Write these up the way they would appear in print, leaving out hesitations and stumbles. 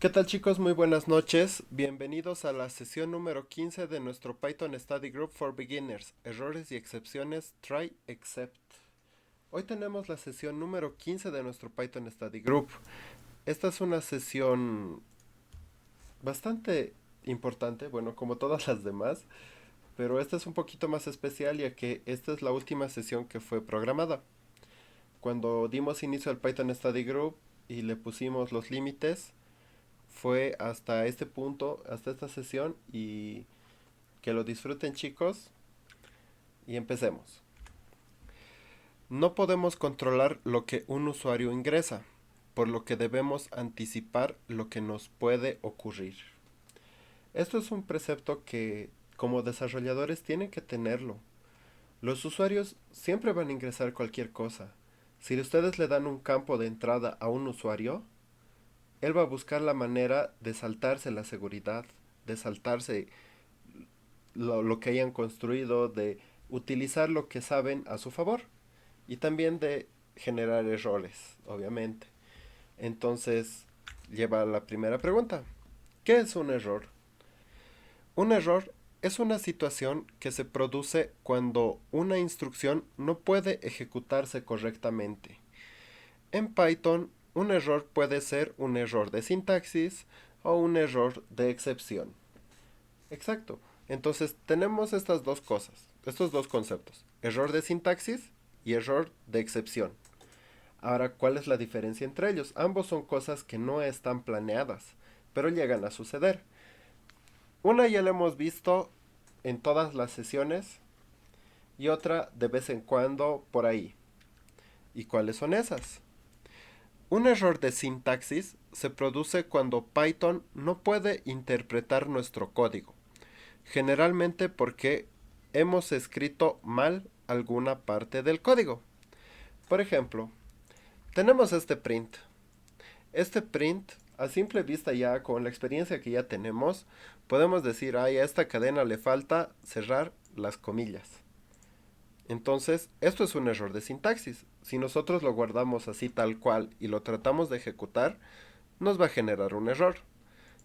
¿Qué tal chicos? Muy buenas noches. Bienvenidos a la sesión número 15 de nuestro Python Study Group for Beginners. Errores y excepciones, try except. Hoy tenemos la sesión número 15 de nuestro Python Study Group. Esta es una sesión bastante importante, bueno, como todas las demás, pero esta es un poquito más especial ya que esta es la última sesión que fue programada. Cuando dimos inicio al Python Study Group y le pusimos los límites, fue hasta este punto, hasta esta sesión y que lo disfruten chicos y empecemos. No podemos controlar lo que un usuario ingresa, por lo que debemos anticipar lo que nos puede ocurrir. Esto es un precepto que como desarrolladores tienen que tenerlo. Los usuarios siempre van a ingresar cualquier cosa. Si ustedes le dan un campo de entrada a un usuario, él va a buscar la manera de saltarse la seguridad, de saltarse lo que hayan construido, de utilizar lo que saben a su favor y también de generar errores, obviamente. Entonces, lleva a la primera pregunta. ¿Qué es un error? Un error es una situación que se produce cuando una instrucción no puede ejecutarse correctamente. En Python, un error puede ser un error de sintaxis o un error de excepción. Exacto. Entonces tenemos estas dos cosas, estos dos conceptos, error de sintaxis y error de excepción. Ahora, ¿cuál es la diferencia entre ellos? Ambos son cosas que no están planeadas, pero llegan a suceder. Una ya la hemos visto en todas las sesiones y otra de vez en cuando por ahí. ¿Y cuáles son esas? Un error de sintaxis se produce cuando Python no puede interpretar nuestro código, generalmente porque hemos escrito mal alguna parte del código. Por ejemplo, tenemos este print. Este print, a simple vista ya con la experiencia que ya tenemos, podemos decir, ay, a esta cadena le falta cerrar las comillas. Entonces, esto es un error de sintaxis. Si nosotros lo guardamos así tal cual y lo tratamos de ejecutar, nos va a generar un error.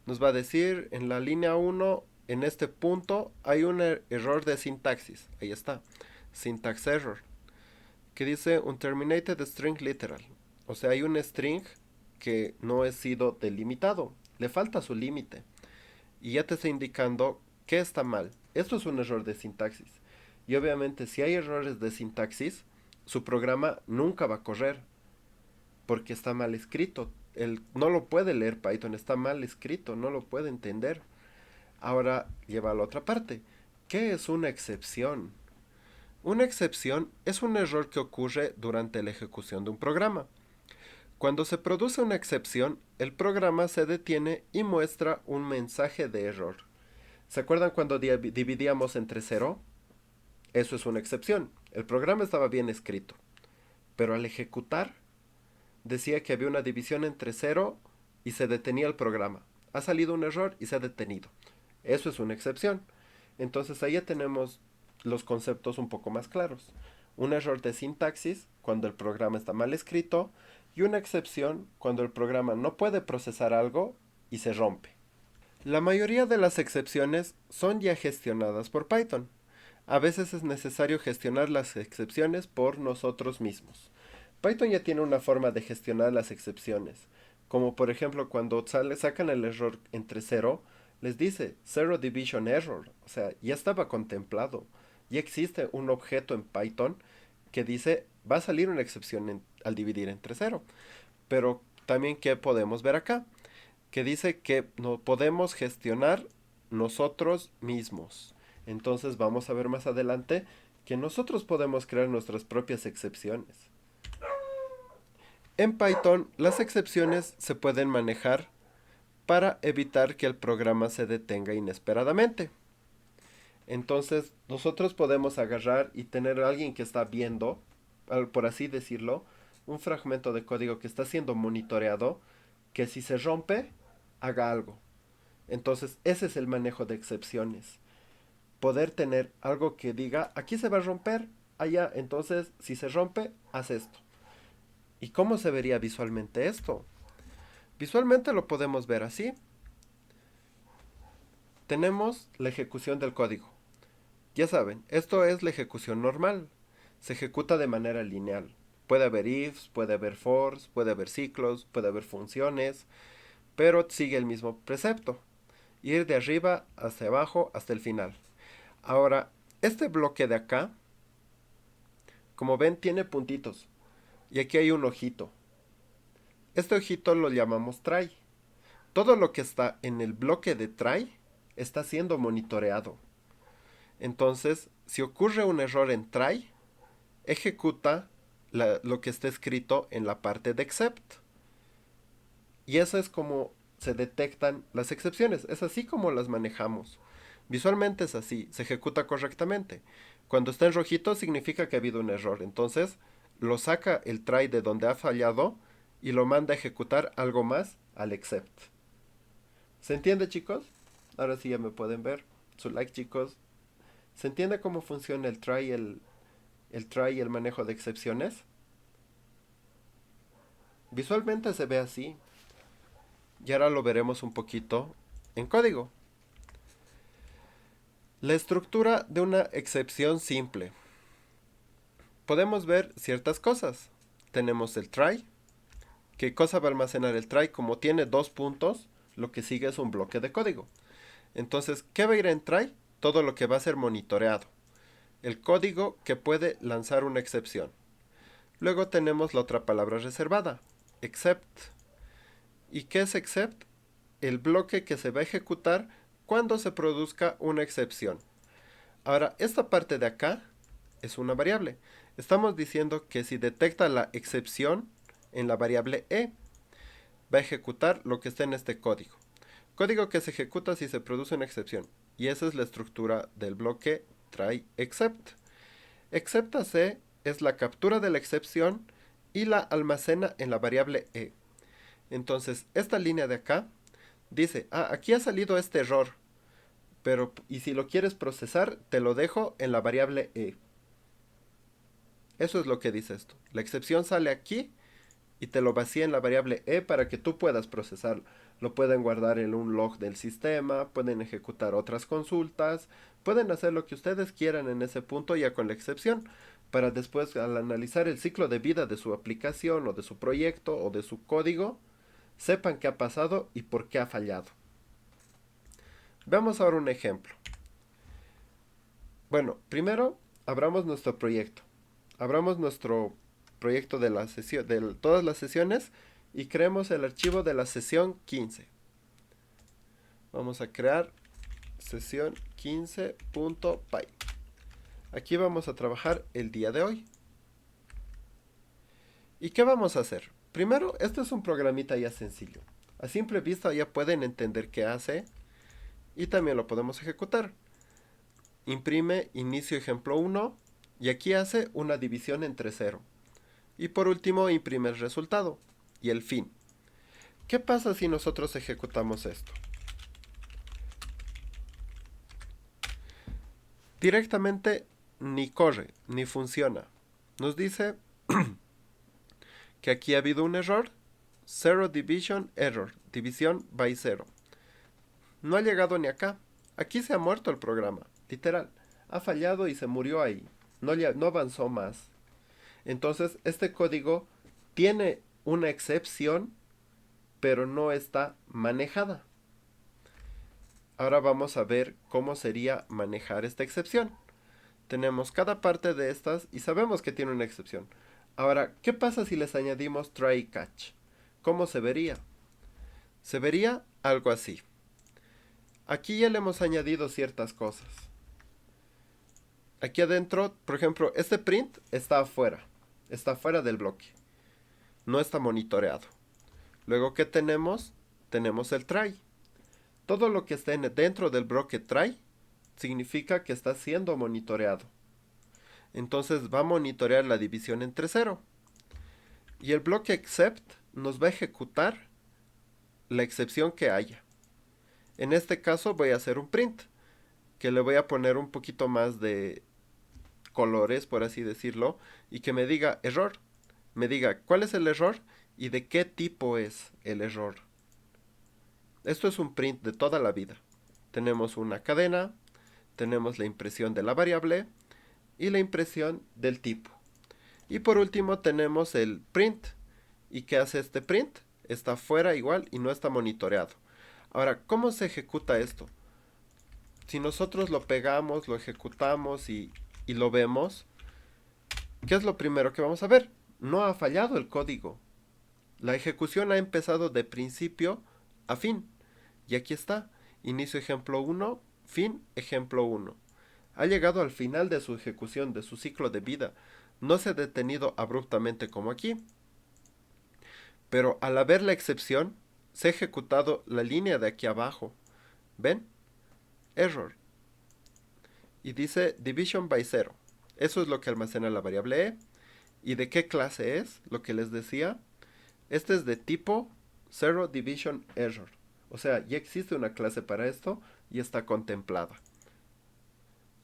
Nos va a decir en la línea 1, en este punto, hay un error de sintaxis. Ahí está. Syntax error. Que dice un terminated string literal. O sea, hay un string que no ha sido delimitado. Le falta su límite. Y ya te está indicando que está mal. Esto es un error de sintaxis. Y obviamente si hay errores de sintaxis, su programa nunca va a correr. Porque está mal escrito. Él no lo puede leer Python, está mal escrito, no lo puede entender. Ahora lleva a la otra parte. ¿Qué es una excepción? Una excepción es un error que ocurre durante la ejecución de un programa. Cuando se produce una excepción, el programa se detiene y muestra un mensaje de error. ¿Se acuerdan cuando dividíamos entre cero? Eso es una excepción. El programa estaba bien escrito, pero al ejecutar decía que había una división entre cero y se detenía el programa. Ha salido un error y se ha detenido. Eso es una excepción. Entonces ahí ya tenemos los conceptos un poco más claros. Un error de sintaxis cuando el programa está mal escrito y una excepción cuando el programa no puede procesar algo y se rompe. La mayoría de las excepciones son ya gestionadas por Python. A veces es necesario gestionar las excepciones por nosotros mismos. Python ya tiene una forma de gestionar las excepciones, como por ejemplo cuando sacan el error entre cero, les dice Zero Division Error, o sea, ya estaba contemplado, ya existe un objeto en Python que dice va a salir una excepción al dividir entre cero, pero también que podemos ver acá, que dice que no podemos gestionar nosotros mismos. Entonces vamos a ver más adelante que nosotros podemos crear nuestras propias excepciones. En Python, las excepciones se pueden manejar para evitar que el programa se detenga inesperadamente. Entonces, nosotros podemos agarrar y tener a alguien que está viendo, por así decirlo, un fragmento de código que está siendo monitoreado, que si se rompe, haga algo. Entonces, ese es el manejo de excepciones. Poder tener algo que diga, aquí se va a romper, allá, entonces, si se rompe, haz esto. ¿Y cómo se vería visualmente esto? Visualmente lo podemos ver así. Tenemos la ejecución del código. Ya saben, esto es la ejecución normal. Se ejecuta de manera lineal. Puede haber ifs, puede haber fors, puede haber ciclos, puede haber funciones, pero sigue el mismo precepto. Ir de arriba hacia abajo hasta el final. Ahora, este bloque de acá, como ven, tiene puntitos. Y aquí hay un ojito. Este ojito lo llamamos try. Todo lo que está en el bloque de try está siendo monitoreado. Entonces, si ocurre un error en try, ejecuta lo que está escrito en la parte de except. Y eso es como se detectan las excepciones. Es así como las manejamos. Visualmente es así, se ejecuta correctamente. Cuando está en rojito significa que ha habido un error. Entonces lo saca el try de donde ha fallado y lo manda a ejecutar algo más al except. ¿Se entiende, chicos? Ahora sí ya me pueden ver. Su like, chicos. ¿Se entiende cómo funciona el try, el try y el manejo de excepciones? Visualmente se ve así. Y ahora lo veremos un poquito en código. La estructura de una excepción simple. Podemos ver ciertas cosas. Tenemos el try. ¿Qué cosa va a almacenar el try? Como tiene dos puntos, lo que sigue es un bloque de código. Entonces, ¿qué va a ir en try? Todo lo que va a ser monitoreado. El código que puede lanzar una excepción. Luego tenemos la otra palabra reservada, except. ¿Y qué es except? El bloque que se va a ejecutar cuando se produzca una excepción. Ahora, esta parte de acá es una variable. Estamos diciendo que si detecta la excepción en la variable e, va a ejecutar lo que está en este código. Código que se ejecuta si se produce una excepción. Y esa es la estructura del bloque try except. Except c es la captura de la excepción y la almacena en la variable e. Entonces, esta línea de acá dice, aquí ha salido este error, pero y si lo quieres procesar, te lo dejo en la variable e. Eso es lo que dice esto. La excepción sale aquí y te lo vacía en la variable e para que tú puedas procesarlo. Lo pueden guardar en un log del sistema, pueden ejecutar otras consultas, pueden hacer lo que ustedes quieran en ese punto ya con la excepción, para después al analizar el ciclo de vida de su aplicación o de su proyecto o de su código, sepan qué ha pasado y por qué ha fallado. Veamos ahora un ejemplo. Bueno, primero abramos nuestro proyecto. Abramos nuestro proyecto de la sesión, de todas las sesiones y creemos el archivo de la sesión 15. Vamos a crear sesión 15.py. Aquí vamos a trabajar el día de hoy. ¿Y qué vamos a hacer? Primero, este es un programita ya sencillo. A simple vista ya pueden entender qué hace y también lo podemos ejecutar. Imprime inicio ejemplo 1 y aquí hace una división entre 0. Y por último imprime el resultado y el fin. ¿Qué pasa si nosotros ejecutamos esto? Directamente ni corre, ni funciona. Nos dice que aquí ha habido un error. Zero division error. División by 0. No ha llegado ni acá. Aquí se ha muerto el programa. Literal. Ha fallado y se murió ahí. No avanzó más. Entonces, este código tiene una excepción, pero no está manejada. Ahora vamos a ver cómo sería manejar esta excepción. Tenemos cada parte de estas y sabemos que tiene una excepción. Ahora, ¿qué pasa si les añadimos try y catch? ¿Cómo se vería? Se vería algo así. Aquí ya le hemos añadido ciertas cosas. Aquí adentro, por ejemplo, este print está afuera. Está fuera del bloque. No está monitoreado. Luego, ¿qué tenemos? Tenemos el try. Todo lo que esté dentro del bloque try significa que está siendo monitoreado. Entonces va a monitorear la división entre 0. Y el bloque except nos va a ejecutar la excepción que haya. En este caso voy a hacer un print, que le voy a poner un poquito más de colores, por así decirlo, y que me diga error. Me diga cuál es el error y de qué tipo es el error. Esto es un print de toda la vida. Tenemos una cadena, tenemos la impresión de la variable y la impresión del tipo. Y por último tenemos el print. ¿Y qué hace este print? Está fuera igual y no está monitoreado. Ahora, ¿cómo se ejecuta esto? Si nosotros lo pegamos, lo ejecutamos y lo vemos, ¿qué es lo primero que vamos a ver? No ha fallado el código. La ejecución ha empezado de principio a fin. Y aquí está. Inicio ejemplo 1, fin ejemplo 1. Ha llegado al final de su ejecución, de su ciclo de vida. No se ha detenido abruptamente como aquí. Pero al haber la excepción, se ha ejecutado la línea de aquí abajo. ¿Ven? Error. Y dice division by 0. Eso es lo que almacena la variable e. ¿Y de qué clase es? Lo que les decía. Este es de tipo Zero Division Error. O sea, ya existe una clase para esto y está contemplada.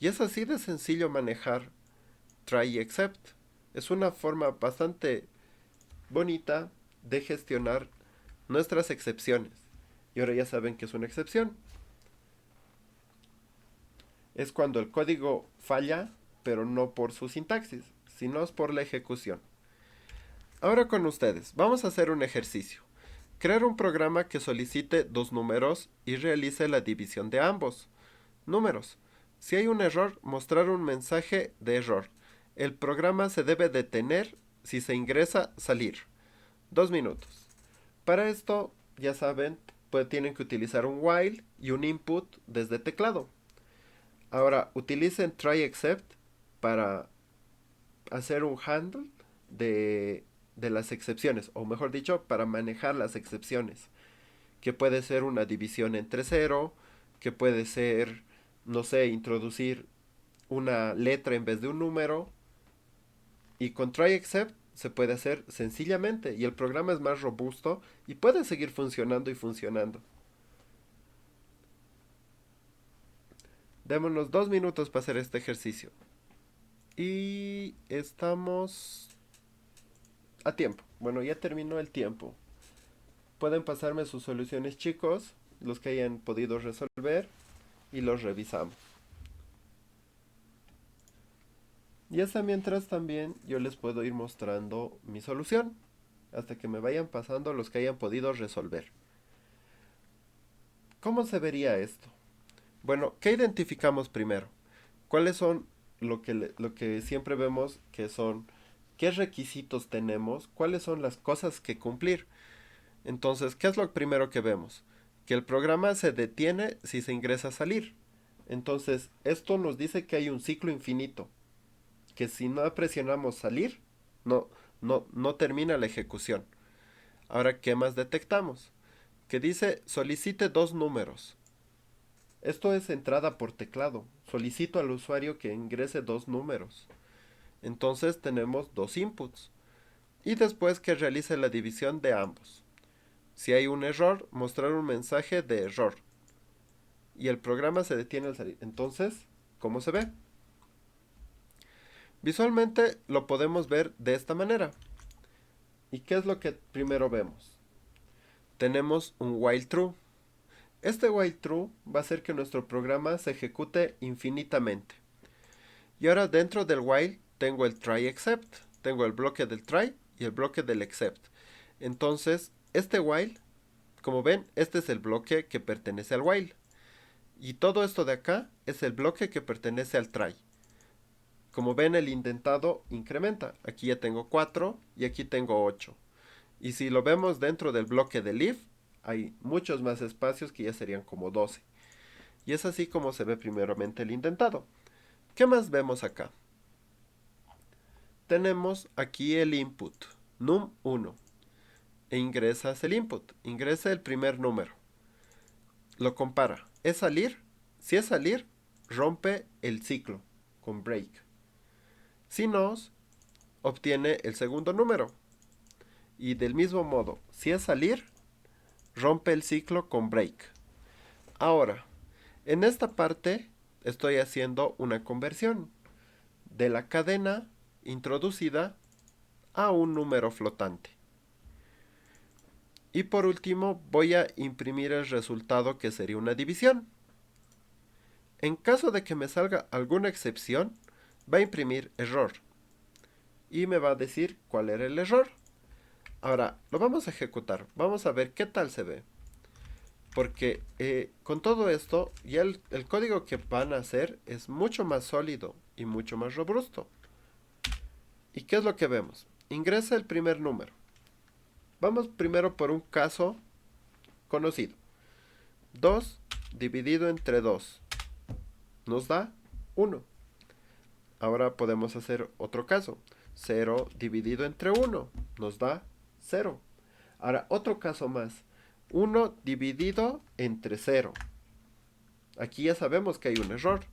Y es así de sencillo manejar try y except. Es una forma bastante bonita de gestionar nuestras excepciones. Y ahora ya saben que es una excepción. Es cuando el código falla, pero no por su sintaxis, sino por la ejecución. Ahora con ustedes, vamos a hacer un ejercicio. Crear un programa que solicite dos números y realice la división de ambos números. Si hay un error, mostrar un mensaje de error. El programa se debe detener si se ingresa salir. 2 minutos. Para esto, ya saben, pues tienen que utilizar un while y un input desde teclado. Ahora, utilicen try except para hacer un handle de las excepciones, o mejor dicho, para manejar las excepciones, que puede ser una división entre cero, que puede ser, no sé, introducir una letra en vez de un número, y con try except se puede hacer sencillamente, y el programa es más robusto y puede seguir funcionando y funcionando. Démonos 2 minutos para hacer este ejercicio. Y estamos a tiempo. Bueno, ya terminó el tiempo. Pueden pasarme sus soluciones, chicos, los que hayan podido resolver, y los revisamos. Y hasta mientras también yo les puedo ir mostrando mi solución, hasta que me vayan pasando los que hayan podido resolver. ¿Cómo se vería esto? Bueno, ¿qué identificamos primero? ¿Cuáles son lo que siempre vemos que son qué requisitos tenemos? ¿Cuáles son las cosas que cumplir? Entonces, ¿qué es lo primero que vemos? Que el programa se detiene si se ingresa a salir. Entonces, esto nos dice que hay un ciclo infinito, que si no presionamos salir, no termina la ejecución. Ahora, ¿qué más detectamos? Que dice solicite dos números. Esto es entrada por teclado. Solicito al usuario que ingrese dos números. Entonces tenemos dos inputs. Y después que realice la división de ambos. Si hay un error, mostrar un mensaje de error. Y el programa se detiene al salir. Entonces, ¿cómo se ve? Visualmente lo podemos ver de esta manera. ¿Y qué es lo que primero vemos? Tenemos un while true. Este while true va a hacer que nuestro programa se ejecute infinitamente. Y ahora dentro del while tengo el try except. Tengo el bloque del try y el bloque del except. Entonces, este while, como ven, este es el bloque que pertenece al while. Y todo esto de acá es el bloque que pertenece al try. Como ven, el indentado incrementa. Aquí ya tengo 4 y aquí tengo 8. Y si lo vemos dentro del bloque del if, hay muchos más espacios que ya serían como 12. Y es así como se ve primeramente el indentado. ¿Qué más vemos acá? Tenemos aquí el input, num1. E ingresas el input, ingresa el primer número. Lo compara. ¿Es salir? Si es salir, rompe el ciclo con break. Si no, obtiene el segundo número. Y del mismo modo, si es salir, rompe el ciclo con break. Ahora, en esta parte estoy haciendo una conversión de la cadena introducida a un número flotante. Y por último voy a imprimir el resultado, que sería una división. En caso de que me salga alguna excepción, va a imprimir error y me va a decir cuál era el error. Ahora lo vamos a ejecutar, vamos a ver qué tal se ve. Porque con todo esto, ya el código que van a hacer es mucho más sólido y mucho más robusto. ¿Y qué es lo que vemos? Ingresa el primer número. Vamos primero por un caso conocido. 2 dividido entre 2 nos da 1. Ahora podemos hacer otro caso. 0 dividido entre 1 nos da 0. Ahora otro caso más. 1 dividido entre 0. Aquí ya sabemos que hay un error.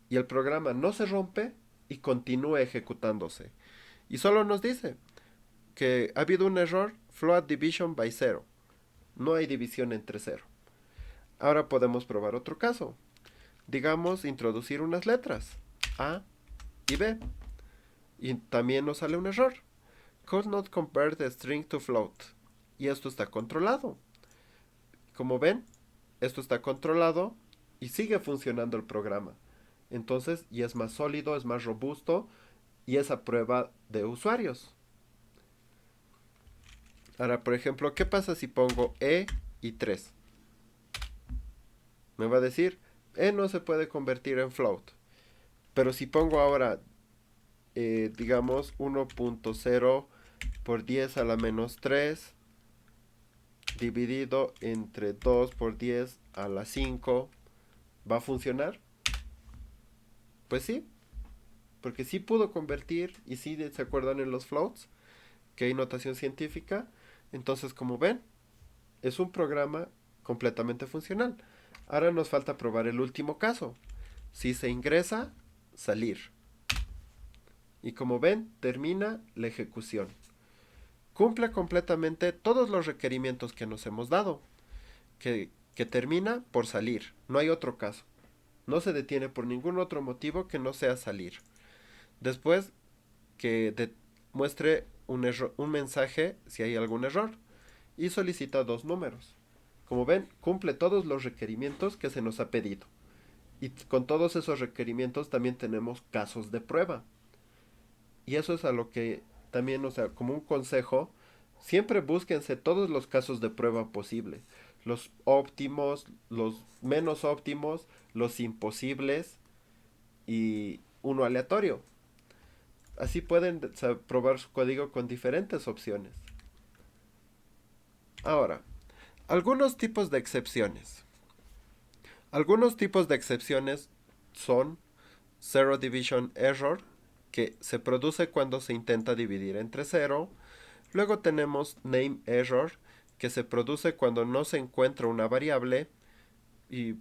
Y el programa no se rompe y continúa ejecutándose. Y solo nos dice que ha habido un error, float division by 0. No hay división entre 0. Ahora podemos probar otro caso. Digamos, introducir unas letras, A y B. Y también nos sale un error. Could not convert the string to float. Y esto está controlado. Como ven, esto está controlado y sigue funcionando el programa. Entonces, y es más sólido, es más robusto y es a prueba de usuarios. Ahora, por ejemplo, ¿qué pasa si pongo E y 3? Me va a decir, E no se puede convertir en float. Pero si pongo ahora, digamos, 1.0 por 10 a la menos 3 dividido entre 2 por 10 a la 5, ¿va a funcionar? Pues sí, porque sí pudo convertir y sí se acuerdan en los floats, que hay notación científica. Entonces, como ven, es un programa completamente funcional. Ahora nos falta probar el último caso. Si se ingresa, salir. Y como ven, termina la ejecución. Cumple completamente todos los requerimientos que nos hemos dado. Que termina por salir. No hay otro caso. No se detiene por ningún otro motivo que no sea salir. Después que muestre un mensaje si hay algún error. Y solicita dos números. Como ven, cumple todos los requerimientos que se nos ha pedido. Y con todos esos requerimientos también tenemos casos de prueba. Y eso es a lo que también, o sea, como un consejo, siempre búsquense todos los casos de prueba posibles. Los óptimos, los menos óptimos, los imposibles y uno aleatorio. Así pueden probar su código con diferentes opciones. Ahora, algunos tipos de excepciones. Algunos tipos de excepciones son Zero Division Error, que se produce cuando se intenta dividir entre 0. Luego tenemos Name Error, que se produce cuando no se encuentra una variable. Y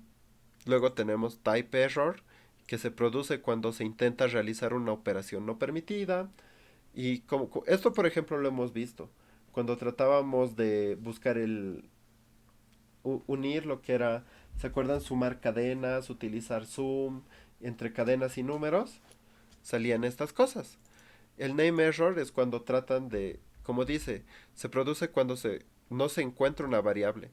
luego tenemos Type Error, que se produce cuando se intenta realizar una operación no permitida. Y esto, por ejemplo, lo hemos visto cuando tratábamos de buscar unir lo que era, ¿se acuerdan? Sumar cadenas, utilizar sum entre cadenas y números, salían estas cosas. El name error es cuando tratan de, como dice, se produce cuando no se encuentra una variable.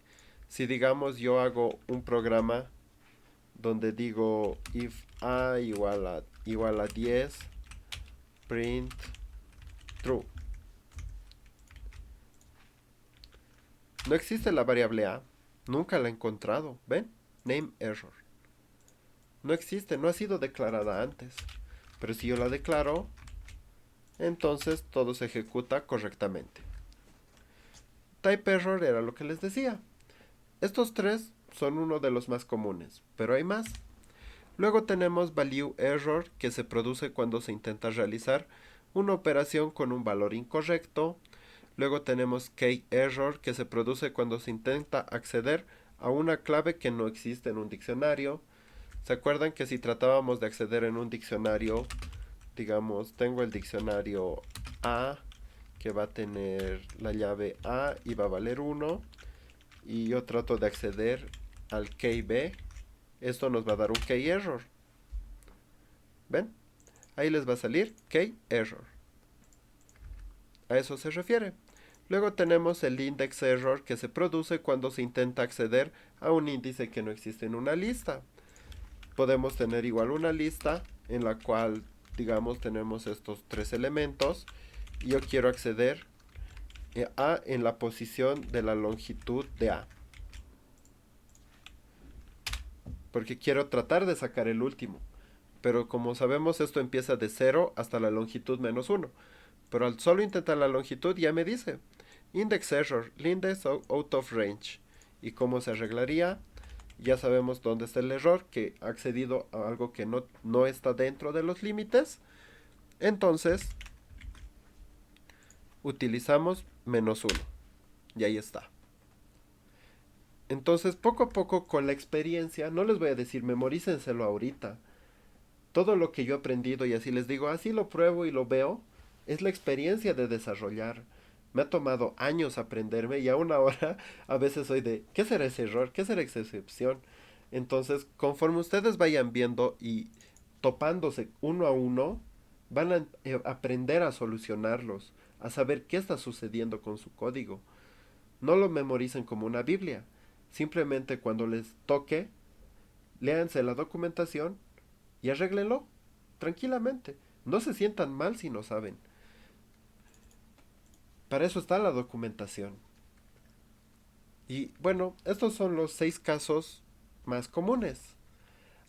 Si digamos yo hago un programa donde digo if a igual a 10, print true. No existe la variable a, nunca la he encontrado, ¿ven? Name error. No existe, no ha sido declarada antes. Pero si yo la declaro, entonces todo se ejecuta correctamente. Type error era lo que les decía. Estos tres son uno de los más comunes, pero hay más. Luego tenemos value error, que se produce cuando se intenta realizar una operación con un valor incorrecto. Luego tenemos key error, que se produce cuando se intenta acceder a una clave que no existe en un diccionario. ¿Se acuerdan que si tratábamos de acceder en un diccionario, digamos, tengo el diccionario A, que va a tener la llave A y va a valer 1, y yo trato de acceder al key B, esto nos va a dar un key error. ¿Ven? Ahí les va a salir key error. A eso se refiere. Luego tenemos el index error que se produce cuando se intenta acceder a un índice que no existe en una lista. Podemos tener igual una lista en la cual, digamos, tenemos estos tres elementos y yo quiero acceder a en la posición de la longitud de A, porque quiero tratar de sacar el último, pero como sabemos esto empieza de 0 hasta la longitud menos 1, pero al solo intentar la longitud ya me dice index error, index out of range. ¿Y cómo se arreglaría? Ya sabemos dónde está el error, que ha accedido a algo que no está dentro de los límites. Entonces, utilizamos menos 1. Y ahí está. Entonces, poco a poco, con la experiencia, no les voy a decir memorícenselo ahorita. Todo lo que yo he aprendido y así les digo, así lo pruebo y lo veo, es la experiencia de desarrollar. Me ha tomado años aprenderme y aún ahora a veces soy de, ¿qué será ese error? ¿Qué será esa excepción? Entonces, conforme ustedes vayan viendo y topándose uno a uno, van a aprender a solucionarlos, a saber qué está sucediendo con su código. No lo memoricen como una Biblia. Simplemente cuando les toque, léanse la documentación y arréglenlo tranquilamente. No se sientan mal si no saben. Para eso está la documentación. Y bueno, estos son los 6 casos más comunes.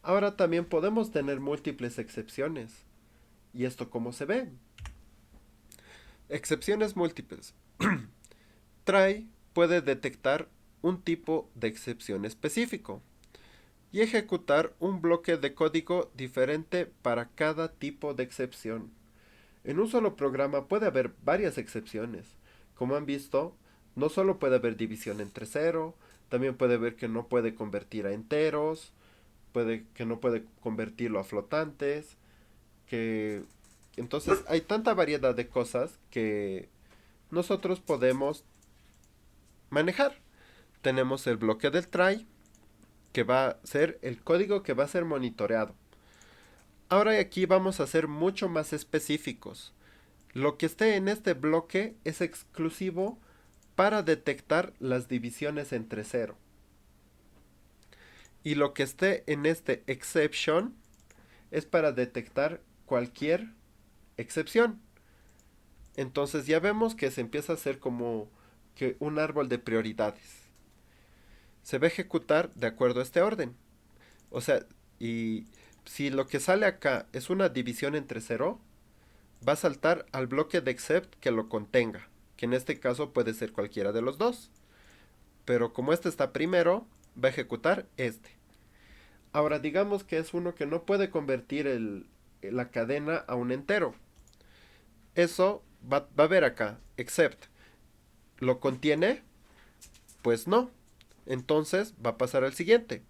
Ahora también podemos tener múltiples excepciones. ¿Y esto cómo se ve? Excepciones múltiples. Try puede detectar un tipo de excepción específico y ejecutar un bloque de código diferente para cada tipo de excepción. En un solo programa puede haber varias excepciones. Como han visto, no solo puede haber división entre cero, también puede haber que no puede convertir a enteros, puede que no puede convertirlo a flotantes, que entonces hay tanta variedad de cosas que nosotros podemos manejar. Tenemos el bloque del try, que va a ser el código que va a ser monitoreado. Ahora aquí vamos a ser mucho más específicos. Lo que esté en este bloque es exclusivo para detectar las divisiones entre cero. Y lo que esté en este exception es para detectar cualquier excepción. Entonces ya vemos que se empieza a hacer como que un árbol de prioridades. Se va a ejecutar de acuerdo a este orden. O sea, y si lo que sale acá es una división entre cero, va a saltar al bloque de except que lo contenga, que en este caso puede ser cualquiera de los dos. Pero como este está primero, va a ejecutar este. Ahora digamos que es uno que no puede convertir la cadena a un entero. Eso va a ver acá, except. ¿Lo contiene? Pues no. Entonces va a pasar al siguiente.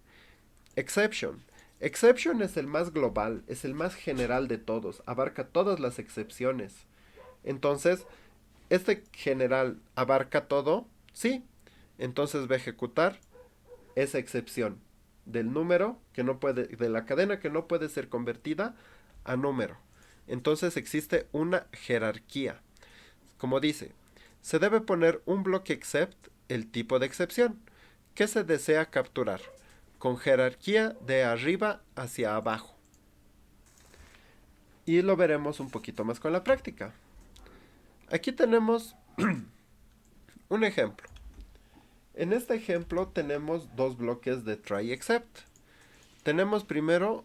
Exception. Exception es el más global, es el más general de todos, abarca todas las excepciones. Entonces, este general abarca todo, sí. Entonces va a ejecutar esa excepción del número que no puede, de la cadena que no puede ser convertida a número. Entonces existe una jerarquía. Como dice, se debe poner un bloque except el tipo de excepción que se desea capturar, con jerarquía de arriba hacia abajo. Y lo veremos un poquito más con la práctica. Aquí tenemos un ejemplo. En este ejemplo tenemos dos bloques de try except. Tenemos primero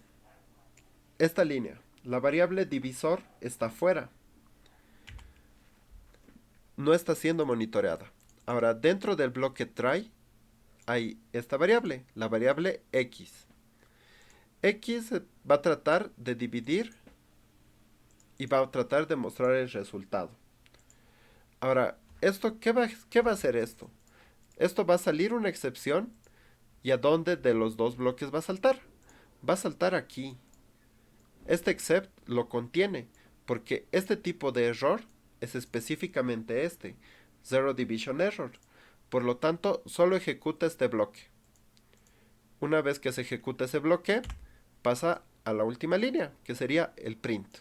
esta línea. La variable divisor está fuera. No está siendo monitoreada. Ahora dentro del bloque try hay esta variable, la variable x. X va a tratar de dividir y va a tratar de mostrar el resultado. Ahora, ¿qué va a hacer esto? Esto va a salir una excepción. ¿Y a dónde de los dos bloques va a saltar? Va a saltar aquí. Este except lo contiene, porque este tipo de error es específicamente este, Zero Division Error. Por lo tanto, solo ejecuta este bloque. Una vez que se ejecuta ese bloque, pasa a la última línea, que sería el print.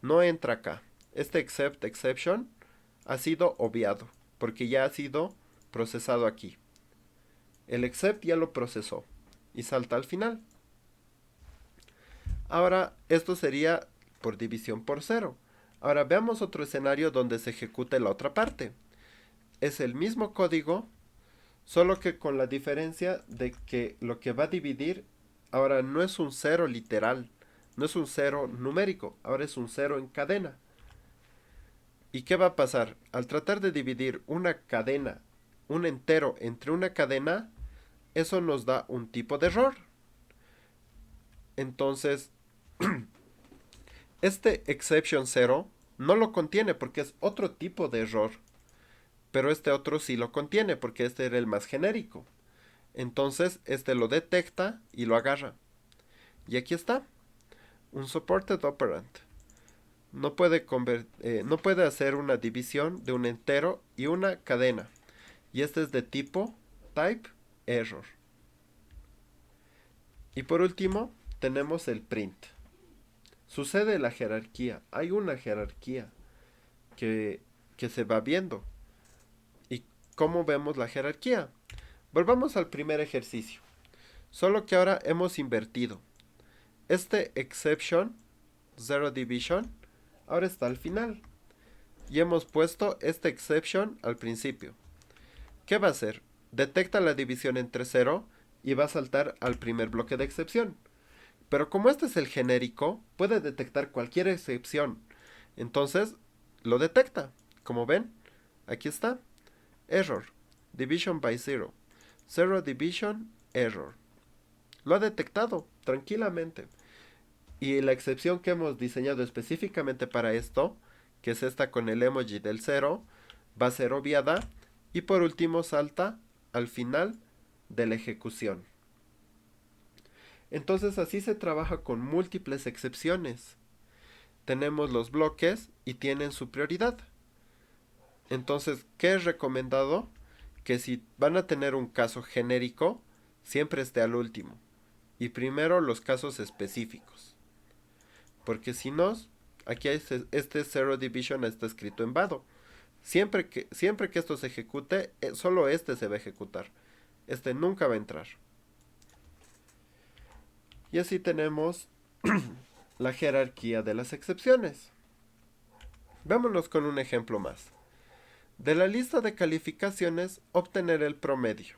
No entra acá. Este except exception ha sido obviado, porque ya ha sido procesado aquí. El except ya lo procesó y salta al final. Ahora, esto sería por división por 0. Ahora veamos otro escenario donde se ejecute la otra parte. Es el mismo código, solo que con la diferencia de que lo que va a dividir ahora no es un 0 literal, no es un 0 numérico, ahora es un 0 en cadena. ¿Y qué va a pasar? Al tratar de dividir una cadena, un entero entre una cadena, eso nos da un tipo de error. Entonces, este exception 0 no lo contiene porque es otro tipo de error. Pero este otro sí lo contiene porque este era el más genérico. Entonces, este lo detecta y lo agarra. Y aquí está, un supported operand. No puede hacer una división de un entero y una cadena. Y este es de tipo type error. Y por último, tenemos el print. Sucede la jerarquía. Hay una jerarquía que se va viendo. ¿Y cómo vemos la jerarquía? Volvamos al primer ejercicio. Solo que ahora hemos invertido. Este exception, zero division, ahora está al final. Y hemos puesto este exception al principio. ¿Qué va a hacer? Detecta la división entre 0 y va a saltar al primer bloque de excepción. Pero como este es el genérico, puede detectar cualquier excepción. Entonces, lo detecta. Como ven, aquí está. Error. Division by 0. Zero division error. Lo ha detectado tranquilamente. Y la excepción que hemos diseñado específicamente para esto, que es esta con el emoji del 0, va a ser obviada. Y por último salta al final de la ejecución. Entonces así se trabaja con múltiples excepciones. Tenemos los bloques y tienen su prioridad. Entonces, ¿qué es recomendado? Que si van a tener un caso genérico, siempre esté al último. Y primero los casos específicos. Porque si no, aquí este zero division está escrito en vado. Siempre que esto se ejecute, solo este se va a ejecutar. Este nunca va a entrar. Y así tenemos la jerarquía de las excepciones. Vámonos con un ejemplo más. De la lista de calificaciones, obtener el promedio.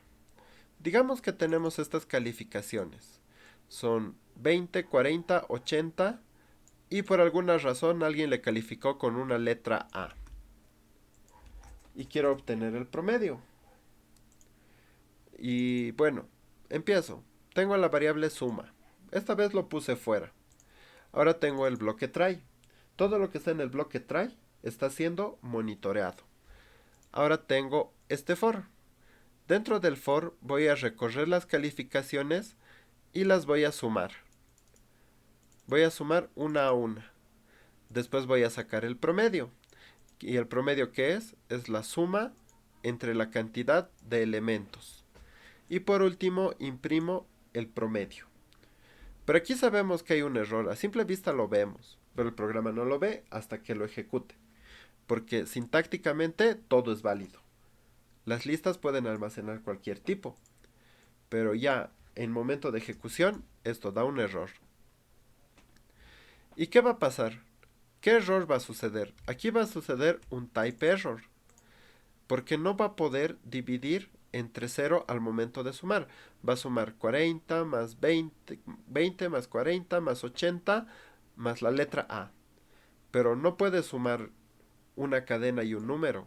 Digamos que tenemos estas calificaciones. Son 20, 40, 80 y por alguna razón alguien le calificó con una letra A. Y quiero obtener el promedio. Y bueno, empiezo. Tengo la variable suma. Esta vez lo puse fuera. Ahora tengo el bloque try. Todo lo que está en el bloque try está siendo monitoreado. Ahora tengo este for. Dentro del for voy a recorrer las calificaciones y las voy a sumar. Voy a sumar una a una. Después voy a sacar el promedio. ¿Y el promedio qué es? Es la suma entre la cantidad de elementos. Y por último imprimo el promedio. Pero aquí sabemos que hay un error. A simple vista lo vemos, pero el programa no lo ve hasta que lo ejecute. Porque sintácticamente todo es válido. Las listas pueden almacenar cualquier tipo. Pero ya en momento de ejecución esto da un error. ¿Y qué va a pasar? ¿Qué error va a suceder? Aquí va a suceder un type error. Porque no va a poder dividir entre 0 al momento de sumar. Va a sumar 40 más 20, 20 más 40 más 80 más la letra A. Pero no puede sumar una cadena y un número.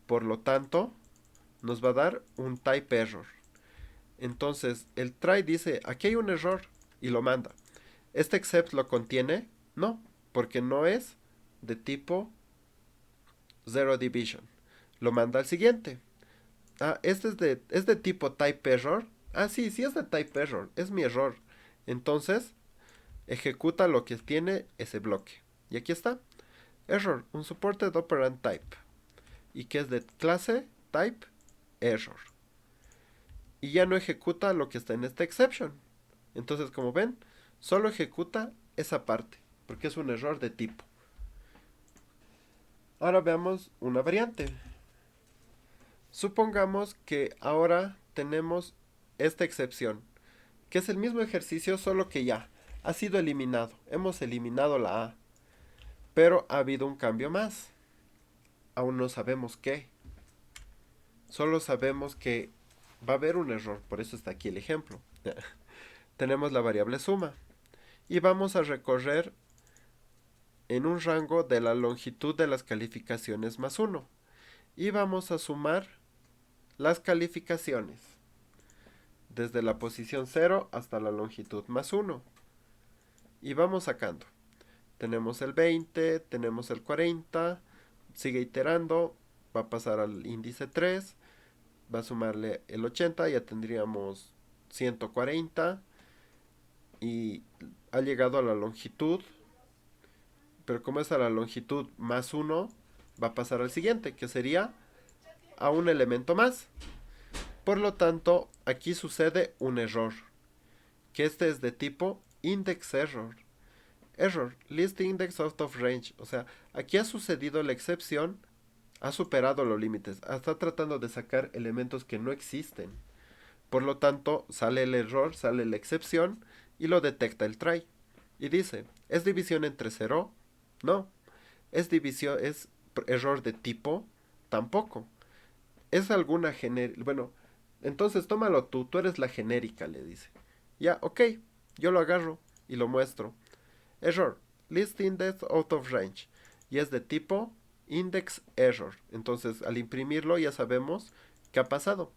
Por lo tanto, nos va a dar un type error. Entonces, el try dice, aquí hay un error y lo manda. ¿Este except lo contiene? No, porque no es de tipo zero division. Lo manda al siguiente. Ah, este es de tipo type error. Ah, sí, sí es de type error. Es mi error. Entonces, ejecuta lo que tiene ese bloque. Y aquí está. Error, un supported operand type. Y que es de clase type error. Y ya no ejecuta lo que está en esta exception. Entonces, como ven, solo ejecuta esa parte. Porque es un error de tipo. Ahora veamos una variante. Supongamos que ahora tenemos esta excepción, que es el mismo ejercicio, solo que ya ha sido eliminado. Hemos eliminado la A, pero ha habido un cambio más. Aún no sabemos qué. Solo sabemos que va a haber un error, por eso está aquí el ejemplo. Tenemos la variable suma y vamos a recorrer en un rango de la longitud de las calificaciones más 1 y vamos a sumar las calificaciones desde la posición 0 hasta la longitud más 1 y vamos sacando. Tenemos el 20, tenemos el 40, sigue iterando, va a pasar al índice 3, va a sumarle el 80, ya tendríamos 140 y ha llegado a la longitud, pero como es a la longitud más 1, va a pasar al siguiente, que sería a un elemento más. Por lo tanto, aquí sucede un error, que este es de tipo index error. Error, list index out of range. O sea, aquí ha sucedido la excepción, ha superado los límites, está tratando de sacar elementos que no existen. Por lo tanto, sale el error, sale la excepción y lo detecta el try. Y dice, ¿es división entre 0? No. ¿Es división, es error de tipo? Tampoco. ¿Es alguna genérica? Bueno, entonces tómalo tú eres la genérica, le dice. Ya, ok, yo lo agarro y lo muestro. Error, list index out of range. Y es de tipo index error. Entonces, al imprimirlo ya sabemos qué ha pasado.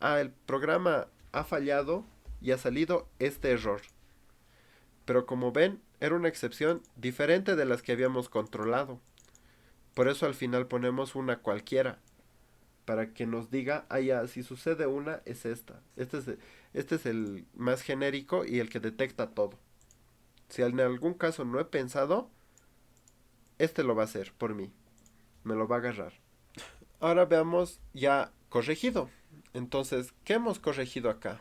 Ah, el programa ha fallado y ha salido este error. Pero como ven, era una excepción diferente de las que habíamos controlado. Por eso al final ponemos una cualquiera, para que nos diga, ah, ya, si sucede una, es esta. Este es el más genérico y el que detecta todo. Si en algún caso no he pensado, este lo va a hacer por mí. Me lo va a agarrar. Ahora veamos ya corregido. Entonces, ¿qué hemos corregido acá?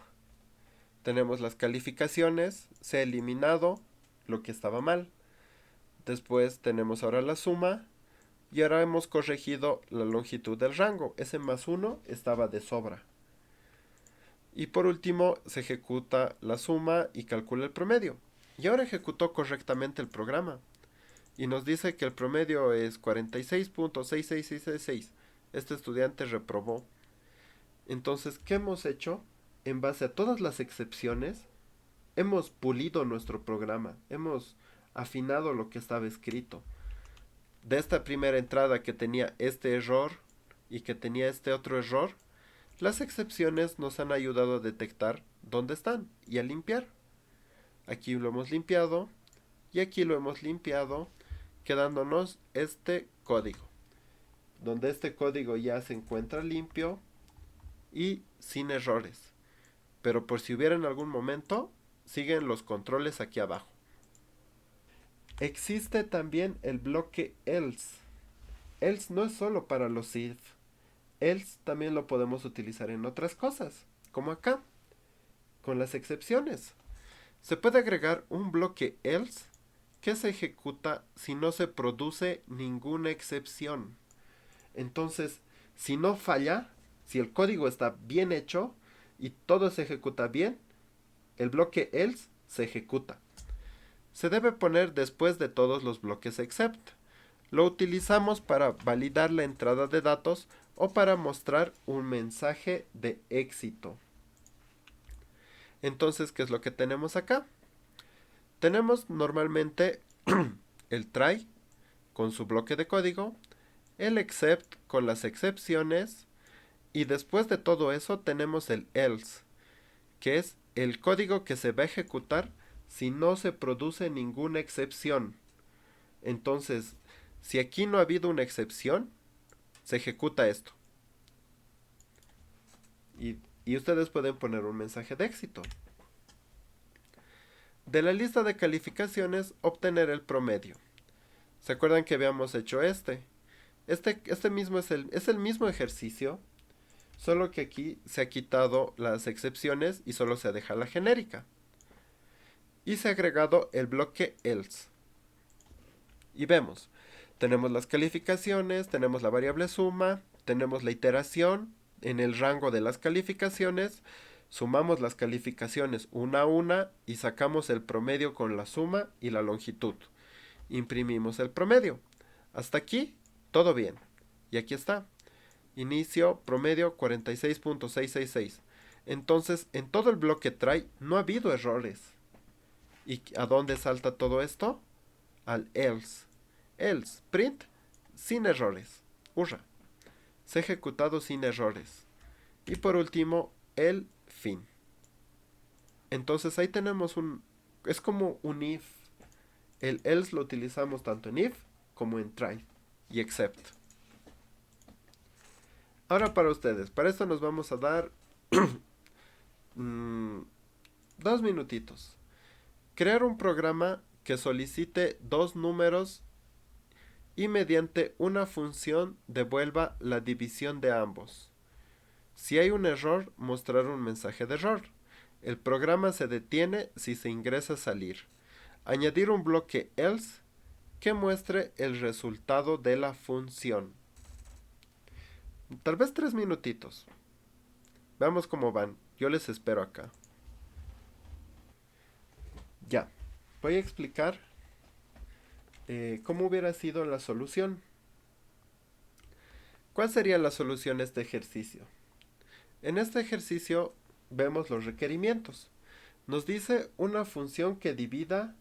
Tenemos las calificaciones, se ha eliminado lo que estaba mal. Después tenemos ahora la suma y ahora hemos corregido la longitud del rango. Ese más 1 estaba de sobra. Y por último se ejecuta la suma y calcula el promedio. Y ahora ejecutó correctamente el programa. Y nos dice que el promedio es 46.66666. Este estudiante reprobó. Entonces, ¿qué hemos hecho? En base a todas las excepciones, hemos pulido nuestro programa. Hemos afinado lo que estaba escrito. De esta primera entrada que tenía este error y que tenía este otro error, las excepciones nos han ayudado a detectar dónde están y a limpiar. Aquí lo hemos limpiado y aquí lo hemos limpiado, quedándonos este código, donde este código ya se encuentra limpio y sin errores. Pero por si hubiera en algún momento, siguen los controles aquí abajo. Existe también el bloque else. Else no es solo para los if. Else también lo podemos utilizar en otras cosas, como acá, con las excepciones. Se puede agregar un bloque else que se ejecuta si no se produce ninguna excepción. Entonces, si no falla, si el código está bien hecho y todo se ejecuta bien, el bloque else se ejecuta. Se debe poner después de todos los bloques except. Lo utilizamos para validar la entrada de datos o para mostrar un mensaje de éxito. Entonces, ¿qué es lo que tenemos acá? Tenemos normalmente el try con su bloque de código, el except con las excepciones y después de todo eso tenemos el else, que es el código que se va a ejecutar si no se produce ninguna excepción. Entonces, si aquí no ha habido una excepción, se ejecuta esto. Y ustedes pueden poner un mensaje de éxito. De la lista de calificaciones, obtener el promedio. ¿Se acuerdan que habíamos hecho este? Este mismo es el mismo ejercicio, solo que aquí se ha quitado las excepciones y solo se deja la genérica. Y se ha agregado el bloque else. Y vemos, Tenemos las calificaciones, tenemos la variable suma, tenemos la iteración en el rango de las calificaciones, sumamos las calificaciones una a una y sacamos el promedio con la suma y la longitud. Imprimimos el promedio. Hasta aquí, todo bien. Y aquí está. Inicio, promedio 46.666. Entonces, en todo el bloque try no ha habido errores. ¿Y a dónde salta todo esto? Al else. Else, print, sin errores. Hurra. Se ha ejecutado sin errores. Y por último, el fin. Entonces ahí tenemos es como un if. El else lo utilizamos tanto en if como en try y except. Ahora para ustedes, para esto nos vamos a dar 2 minutitos. Crear un programa que solicite 2 números y mediante una función devuelva la división de ambos. Si hay un error, mostrar un mensaje de error. El programa se detiene si se ingresa salir. Añadir un bloque else que muestre el resultado de la función. Tal vez 3 minutitos. Veamos cómo van. Yo les espero acá. Ya. Voy a explicar cómo hubiera sido la solución. ¿Cuál sería la solución a este ejercicio? En este ejercicio vemos los requerimientos. Nos dice una función que divida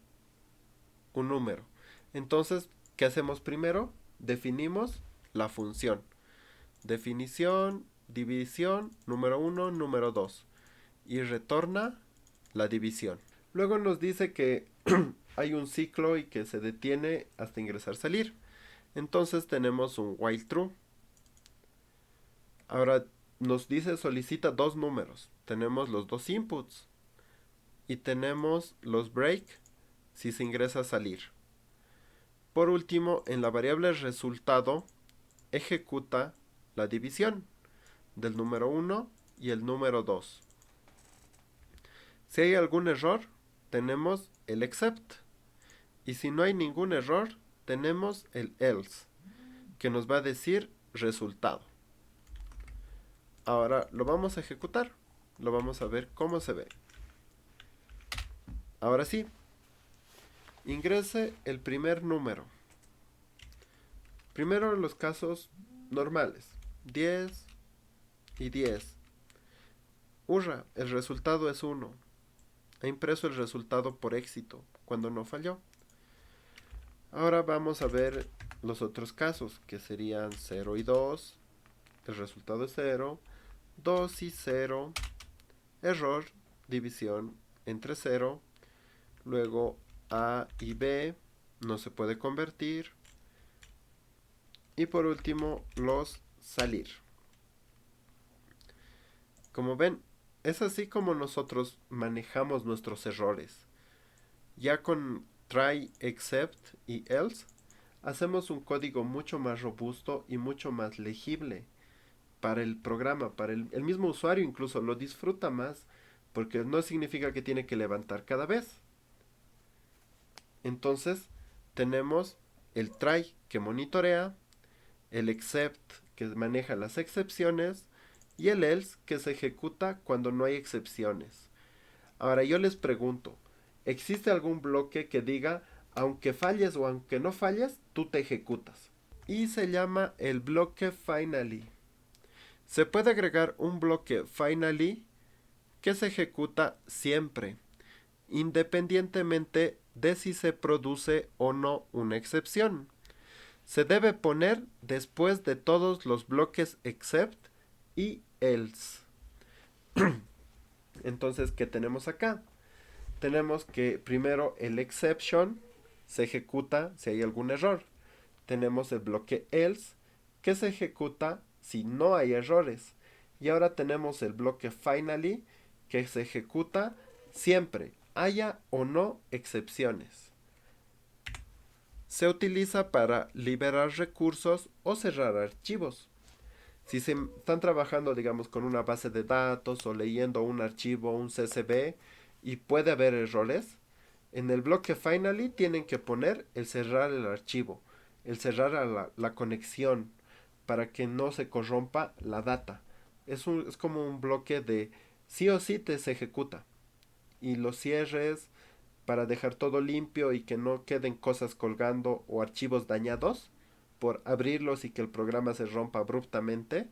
un número. Entonces, ¿qué hacemos primero? Definimos la función. Definición, división, número 1, número 2. Y retorna la división. Luego nos dice que hay un ciclo y que se detiene hasta ingresar salir. Entonces tenemos un while true. Ahora nos dice solicita 2 números. Tenemos los 2 inputs. Y tenemos los break si se ingresa a salir. Por último, en la variable resultado, ejecuta la división del número 1 y el número 2. Si hay algún error, tenemos el except. Y si no hay ningún error, tenemos el else, que nos va a decir resultado. Ahora lo vamos a ejecutar. Lo vamos a ver cómo se ve. Ahora sí. Ingrese el primer número. Primero los casos normales. 10 y 10. Hurra, el resultado es 1. Ha impreso el resultado por éxito, cuando no falló. Ahora vamos a ver los otros casos, que serían 0 y 2. El resultado es 0. 2 y 0. Error, división entre 0. Luego A y B no se puede convertir. Y por último, los salir. Como ven, es así como nosotros manejamos nuestros errores. Ya con try, except y else, hacemos un código mucho más robusto y mucho más legible para el programa, para el mismo usuario incluso lo disfruta más, porque no significa que tiene que levantar cada vez. Entonces, tenemos el try que monitorea, el except que maneja las excepciones y el else que se ejecuta cuando no hay excepciones. Ahora yo les pregunto, ¿existe algún bloque que diga aunque falles o aunque no falles, tú te ejecutas? Y se llama el bloque finally. Se puede agregar un bloque finally que se ejecuta siempre, independientemente de si se produce o no una excepción. Se debe poner después de todos los bloques except y else. Entonces, ¿qué tenemos acá? Tenemos que primero el exception se ejecuta si hay algún error. Tenemos el bloque else que se ejecuta si no hay errores. Y ahora tenemos el bloque finally que se ejecuta siempre, haya o no excepciones. Se utiliza para liberar recursos o cerrar archivos. Si se están trabajando, digamos, con una base de datos o leyendo un archivo, un CSV, y puede haber errores, en el bloque finally tienen que poner el cerrar el archivo. el cerrar a la conexión para que no se corrompa la data. Es como un bloque de sí o sí se ejecuta. Y los cierres para dejar todo limpio y que no queden cosas colgando o archivos dañados por abrirlos y que el programa se rompa abruptamente,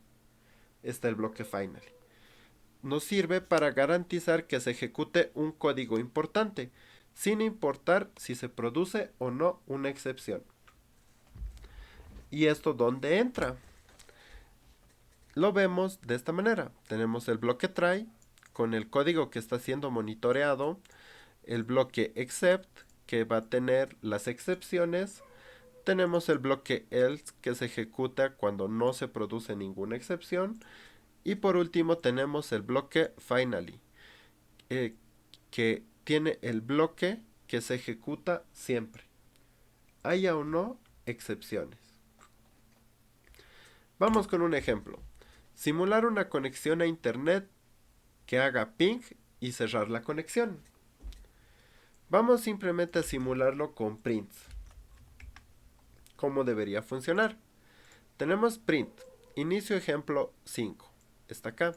está el bloque final. Nos sirve para garantizar que se ejecute un código importante, sin importar si se produce o no una excepción. ¿Y esto dónde entra? Lo vemos de esta manera. Tenemos el bloque try con el código que está siendo monitoreado, el bloque except que va a tener las excepciones, tenemos el bloque else que se ejecuta cuando no se produce ninguna excepción, y por último tenemos el bloque finally que tiene el bloque que se ejecuta siempre, haya o no excepciones. Vamos con un ejemplo. Simular una conexión a internet que haga ping y cerrar la conexión. Vamos simplemente a simularlo con prints. ¿Cómo debería funcionar? Tenemos print, inicio ejemplo 5, está acá.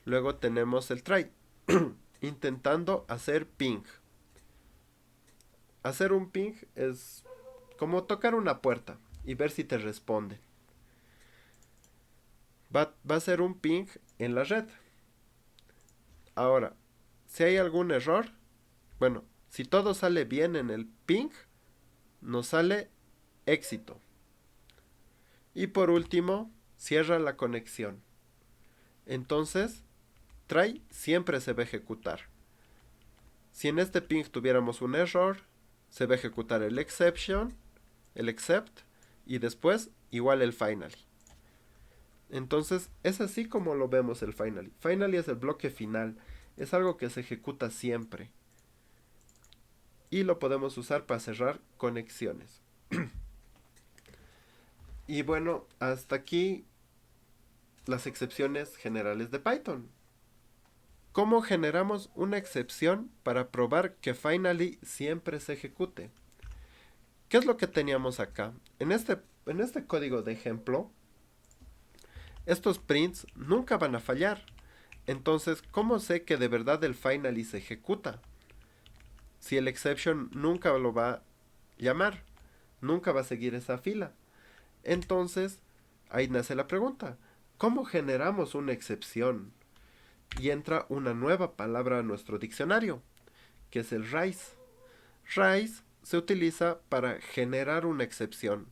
Luego tenemos el try, intentando hacer ping. Hacer un ping es como tocar una puerta y ver si te responde. Va a ser un ping en la red. Ahora, si hay algún error, bueno, si todo sale bien en el ping, nos sale éxito. Y por último, cierra la conexión. Entonces, try siempre se va a ejecutar. Si en este ping tuviéramos un error, se va a ejecutar el exception, el except, y después igual el finally. Entonces, es así como lo vemos el finally. Finally es el bloque final, es algo que se ejecuta siempre. Y lo podemos usar para cerrar conexiones. Y bueno, hasta aquí las excepciones generales de Python. ¿Cómo generamos una excepción para probar que finally siempre se ejecute? ¿Qué es lo que teníamos acá? En este código de ejemplo, estos prints nunca van a fallar. Entonces, ¿cómo sé que de verdad el finally se ejecuta? Si el exception nunca lo va a llamar, nunca va a seguir esa fila. Entonces, ahí nace la pregunta, ¿cómo generamos una excepción? Y entra una nueva palabra a nuestro diccionario, que es el raise. Raise se utiliza para generar una excepción.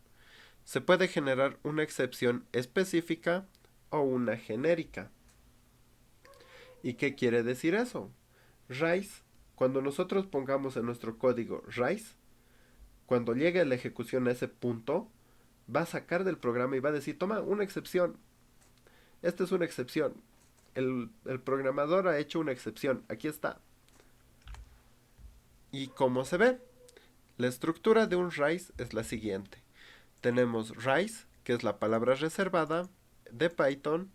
Se puede generar una excepción específica o una genérica. ¿Y qué quiere decir eso? Raise, cuando nosotros pongamos en nuestro código raise, cuando llegue la ejecución a ese punto, va a sacar del programa y va a decir, toma, una excepción. Esta es una excepción. El programador ha hecho una excepción. Aquí está. ¿Y cómo se ve? La estructura de un raise es la siguiente. Tenemos raise, que es la palabra reservada de Python.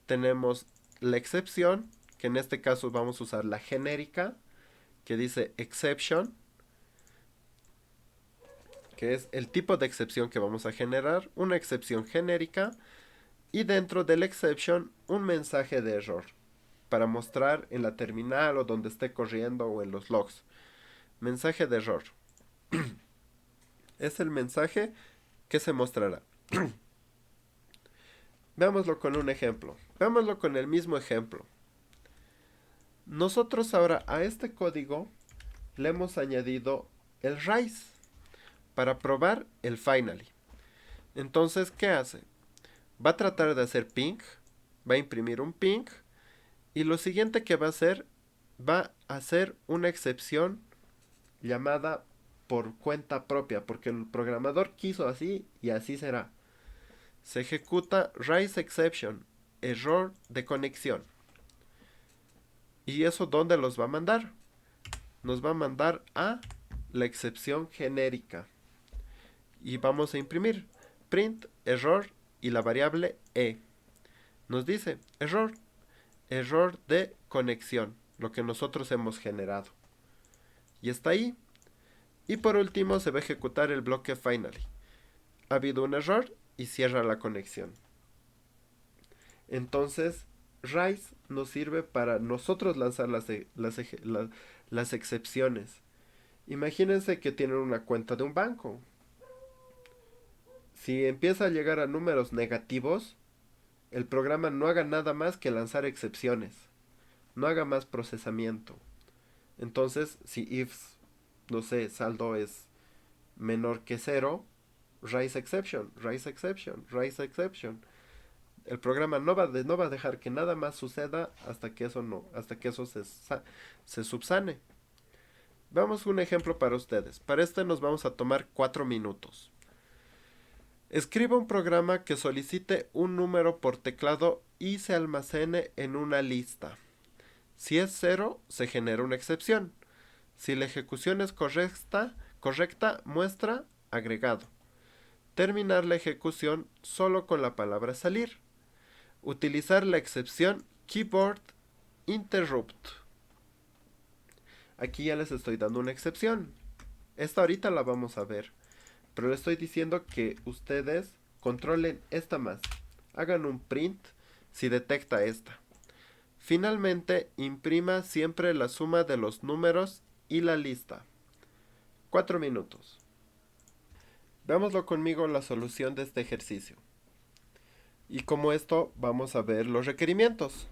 Tenemos la excepción, que en este caso vamos a usar la genérica, que dice exception, que es el tipo de excepción que vamos a generar, una excepción genérica, y dentro del exception un mensaje de error, para mostrar en la terminal o donde esté corriendo o en los logs. Mensaje de error. Es el mensaje que se mostrará. Veámoslo con un ejemplo. Veámoslo con el mismo ejemplo. Nosotros ahora a este código le hemos añadido el raise para probar el finally. Entonces, ¿qué hace? Va a tratar de hacer ping, va a imprimir un ping, y lo siguiente que va a hacer una excepción llamada por cuenta propia, porque el programador quiso así y así será. Se ejecuta raise exception, error de conexión. ¿Y eso dónde los va a mandar? Nos va a mandar a la excepción genérica. Y vamos a imprimir print error y la variable e. Nos dice error de conexión, lo que nosotros hemos generado. Y está ahí. Y por último se va a ejecutar el bloque finally. ha habido un error y cierra la conexión. Entonces, Rise nos sirve para nosotros lanzar las excepciones. Imagínense que tienen una cuenta de un banco. Si empieza a llegar a números negativos, el programa no haga nada más que lanzar excepciones. No haga más procesamiento. Entonces, si if, no sé, saldo es menor que cero, raise exception, raise exception, raise exception. El programa no va a dejar que nada más suceda hasta que eso se subsane. Veamos un ejemplo para ustedes. Para este nos vamos a tomar 4 minutos. Escriba un programa que solicite un número por teclado y se almacene en una lista. Si es 0, se genera una excepción. Si la ejecución es correcta, muestra agregado. Terminar la ejecución solo con la palabra salir. Utilizar la excepción keyboard interrupt. Aquí ya les estoy dando una excepción. Esta ahorita la vamos a ver. Pero les estoy diciendo que ustedes controlen esta más. Hagan un print si detecta esta. Finalmente, imprima siempre la suma de los números y la lista. 4 minutos. Veámoslo conmigo la solución de este ejercicio. Y como esto, vamos a ver los requerimientos.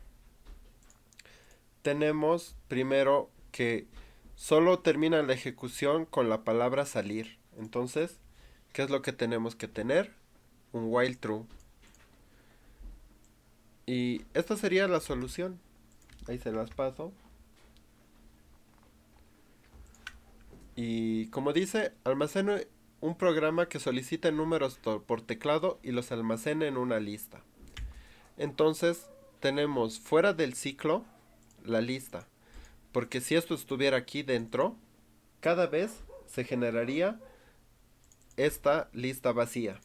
Tenemos primero que solo termina la ejecución con la palabra salir. Entonces, ¿qué es lo que tenemos que tener? Un while true. Y esta sería la solución. Ahí se las paso. Y como dice, almacene un programa que solicite números por teclado y los almacene en una lista. Entonces, tenemos fuera del ciclo la lista. Porque si esto estuviera aquí dentro, cada vez se generaría esta lista vacía.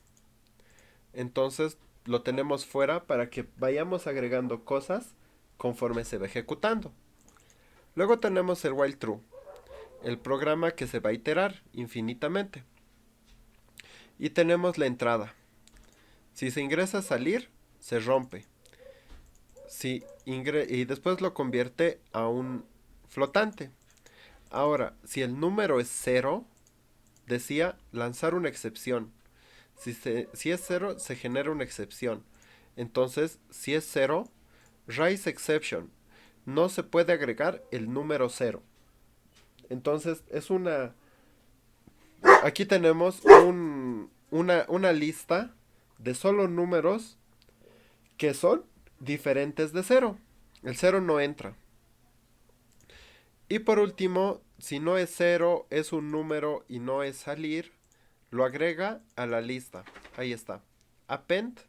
Entonces, lo tenemos fuera para que vayamos agregando cosas conforme se va ejecutando. Luego tenemos el while true, el programa que se va a iterar infinitamente. Y tenemos la entrada. Si se ingresa a salir, se rompe. Y después lo convierte a un flotante. Ahora, si el número es 0, decía lanzar una excepción. Si es 0, se genera una excepción. Entonces, si es 0, raise exception. No se puede agregar el número 0. Entonces, aquí tenemos una lista de solo números que son diferentes de 0. El 0 no entra. Y por último, si no es 0, es un número y no es salir, lo agrega a la lista. Ahí está. Append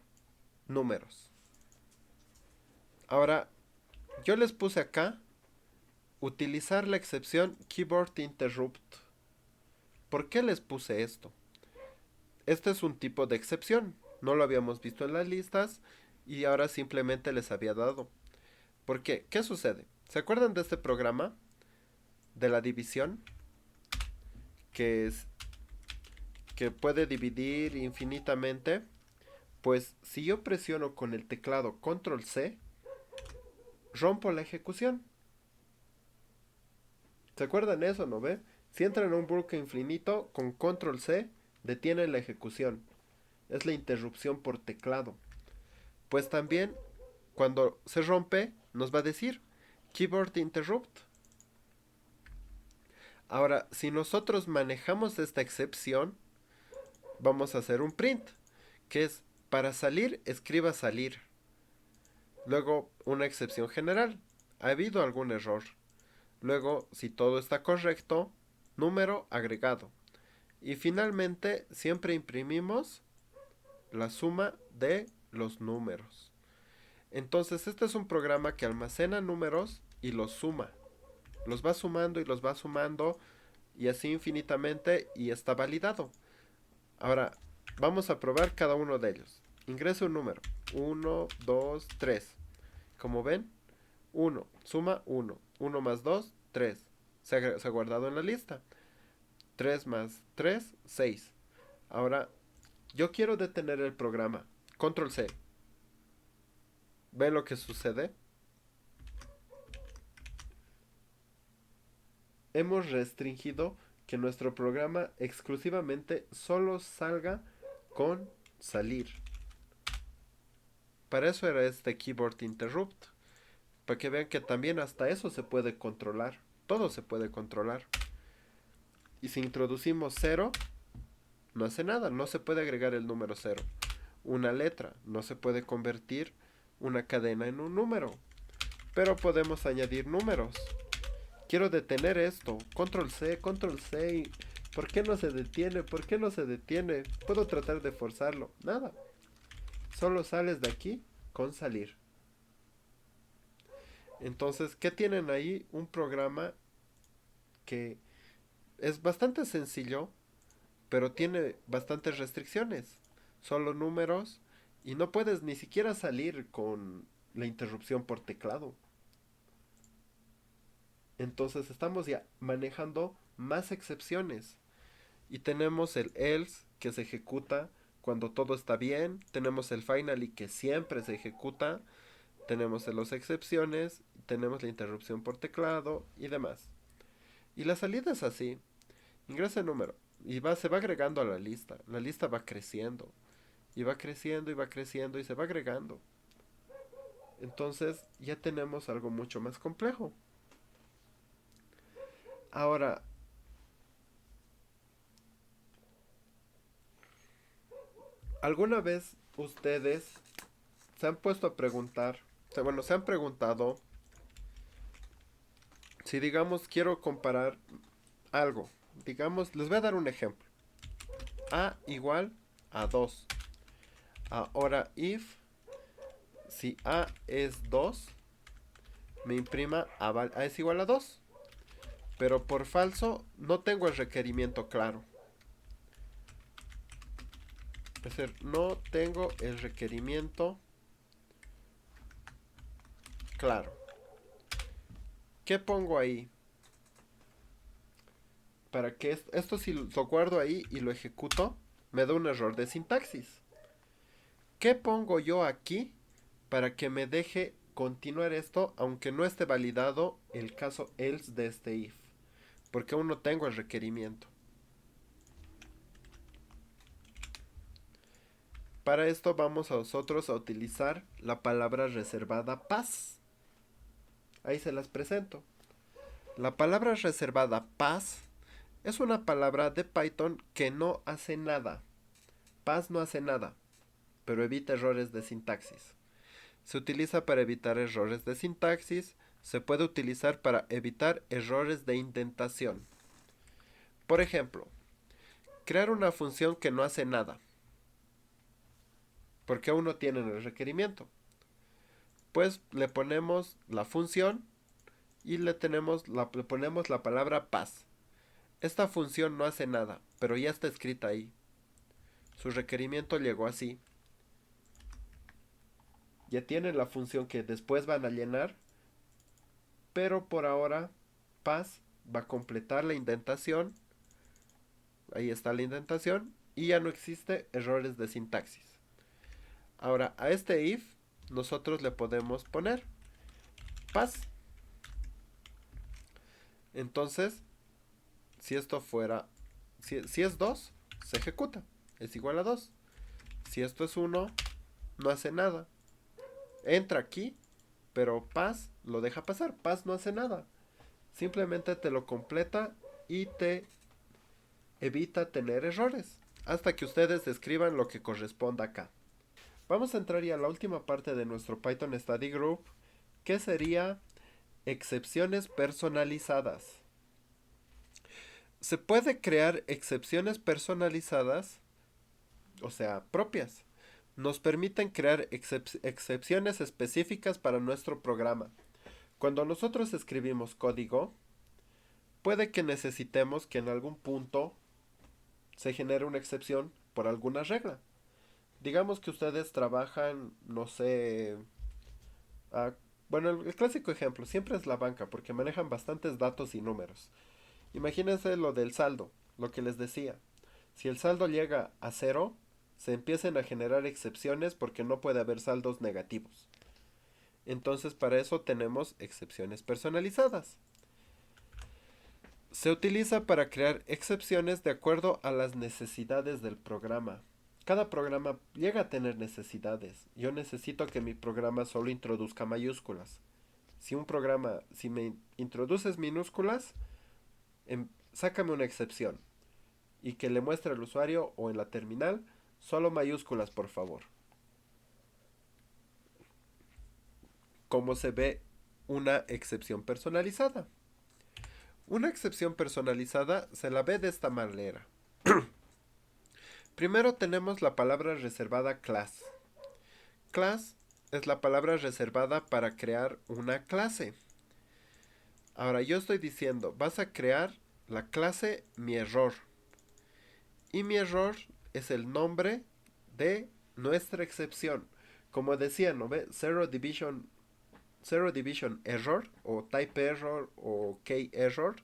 números. Ahora, yo les puse acá utilizar la excepción keyboard interrupt. ¿Por qué les puse esto? Este es un tipo de excepción. No lo habíamos visto en las listas y ahora simplemente les había dado. ¿Por qué? ¿Qué sucede? ¿Se acuerdan de este programa? De la división. Que puede dividir infinitamente. Pues si yo presiono con el teclado Control C, rompo la ejecución. ¿Se acuerdan eso, no ve? Si entran a un bucle infinito, con Control C, detienen la ejecución. Es la interrupción por teclado. Pues también, cuando se rompe, nos va a decir Keyboard Interrupt. Ahora, si nosotros manejamos esta excepción, vamos a hacer un print, que es para salir, escriba salir. Luego, una excepción general. ¿Ha habido algún error? Luego, si todo está correcto, número agregado. Y finalmente, siempre imprimimos la suma de los números. Entonces, este es un programa que almacena números y los suma. Los va sumando y los va sumando y así infinitamente y está validado. Ahora, vamos a probar cada uno de ellos. Ingrese un número. 1, 2, 3. Como ven, 1, suma 1. 1 más 2, 3. Se ha guardado en la lista. 3 más 3, 6. Ahora Yo quiero detener el programa. Control C. ¿Ven lo que sucede? Hemos restringido que nuestro programa exclusivamente solo salga con salir. Para eso era este keyboard interrupt. Para que vean que también hasta eso se puede controlar. Todo se puede controlar. Y si introducimos 0, no hace nada. No se puede agregar el número 0. Una letra. No se puede convertir una cadena en un número. Pero podemos añadir números. Quiero detener esto. Control C, Control C. ¿Por qué no se detiene? ¿Por qué no se detiene? Puedo tratar de forzarlo. Nada. Solo sales de aquí con salir. Entonces, ¿qué tienen ahí? Un programa que es bastante sencillo, pero tiene bastantes restricciones. Solo números y no puedes ni siquiera salir con la interrupción por teclado. Entonces estamos ya manejando más excepciones. Y tenemos el else que se ejecuta cuando todo está bien. Tenemos el finally que siempre se ejecuta. Tenemos las excepciones. Tenemos la interrupción por teclado y demás. Y la salida es así. Ingresa el número y se va agregando a la lista. La lista va creciendo. Y va creciendo y va creciendo y se va agregando. Entonces ya tenemos algo mucho más complejo. Ahora, ¿alguna vez ustedes se han puesto a preguntar, bueno, se han preguntado si digamos quiero comparar algo? Digamos, les voy a dar un ejemplo. A igual a 2. Ahora if si A es 2, me imprima A es igual a 2. Pero por falso no tengo el requerimiento claro. Es decir, no tengo el requerimiento claro. ¿Qué pongo ahí? Para que esto si lo guardo ahí y lo ejecuto, me da un error de sintaxis. ¿Qué pongo yo aquí para que me deje continuar esto aunque no esté validado el caso else de este if? Porque aún no tengo el requerimiento. Para esto vamos a nosotros a utilizar la palabra reservada pass. Ahí se las presento. La palabra reservada pass es una palabra de Python que no hace nada. Pass no hace nada, pero evita errores de sintaxis. Se utiliza para evitar errores de sintaxis. Se puede utilizar para evitar errores de indentación. Por ejemplo, crear una función que no hace nada, porque aún no tienen el requerimiento. Pues le ponemos la función y le ponemos la palabra pass. Esta función no hace nada, pero ya está escrita ahí. Su requerimiento llegó así. Ya tienen la función que después van a llenar, pero por ahora pass va a completar la indentación. Ahí está la indentación y ya no existe errores de sintaxis. Ahora a este if nosotros le podemos poner pass. Entonces, si esto fuera, si es 2, se ejecuta, es igual a 2. Si esto es 1, no hace nada. Entra aquí, pero pass lo deja pasar. Pass no hace nada. Simplemente te lo completa y te evita tener errores. Hasta que ustedes escriban lo que corresponda acá. Vamos a entrar ya a la última parte de nuestro Python Study Group, que sería excepciones personalizadas. Se puede crear excepciones personalizadas, o sea, propias. Nos permiten crear excepciones específicas para nuestro programa. Cuando nosotros escribimos código, puede que necesitemos que en algún punto se genere una excepción por alguna regla. Digamos que ustedes trabajan, no sé, bueno, el clásico ejemplo siempre es la banca porque manejan bastantes datos y números. Imagínense lo del saldo, lo que les decía. Si el saldo llega a 0, se empiecen a generar excepciones porque no puede haber saldos negativos. Entonces para eso tenemos excepciones personalizadas. Se utiliza para crear excepciones de acuerdo a las necesidades del programa. Cada programa llega a tener necesidades. Yo necesito que mi programa solo introduzca mayúsculas. Si me introduces minúsculas, sácame una excepción y que le muestre al usuario o en la terminal solo mayúsculas, por favor. ¿Cómo se ve una excepción personalizada? Una excepción personalizada se la ve de esta manera. Primero tenemos la palabra reservada class. Class es la palabra reservada para crear una clase. Ahora yo estoy diciendo, vas a crear la clase mi error. Y mi error es el nombre de nuestra excepción. Como decía, ¿no ve? Zero division error o type error o key error.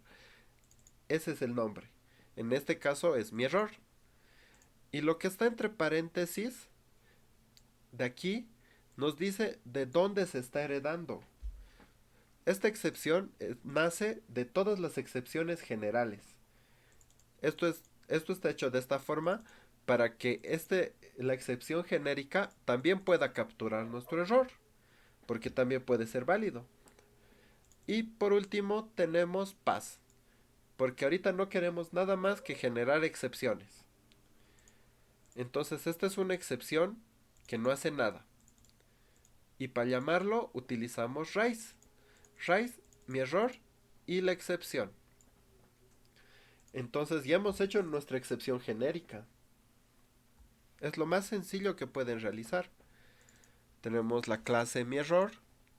Ese es el nombre. En este caso es mi error. Y lo que está entre paréntesis de aquí nos dice de dónde se está heredando. Esta excepción nace de todas las excepciones generales. Esto está hecho de esta forma para que la excepción genérica también pueda capturar nuestro error, porque también puede ser válido. Y por último tenemos pass, porque ahorita no queremos nada más que generar excepciones. Entonces esta es una excepción que no hace nada. Y para llamarlo utilizamos raise. Raise, mi error y la excepción. Entonces ya hemos hecho nuestra excepción genérica. Es lo más sencillo que pueden realizar. Tenemos la clase mi error,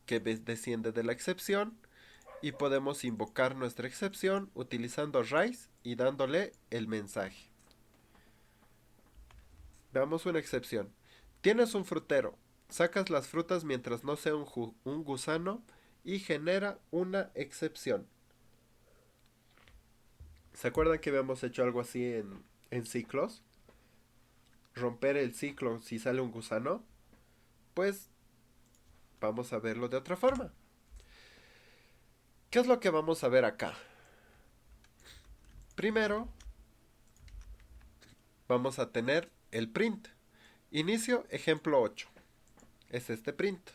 que desciende de la excepción, y podemos invocar nuestra excepción utilizando raise y dándole el mensaje. Veamos una excepción. Tienes un frutero, sacas las frutas mientras no sea un gusano y genera una excepción. ¿Se acuerdan que habíamos hecho algo así en ciclos? Romper el ciclo si sale un gusano. Pues vamos a verlo de otra forma. ¿Qué es lo que vamos a ver acá? Primero, vamos a tener el print. Inicio ejemplo 8. Es este print.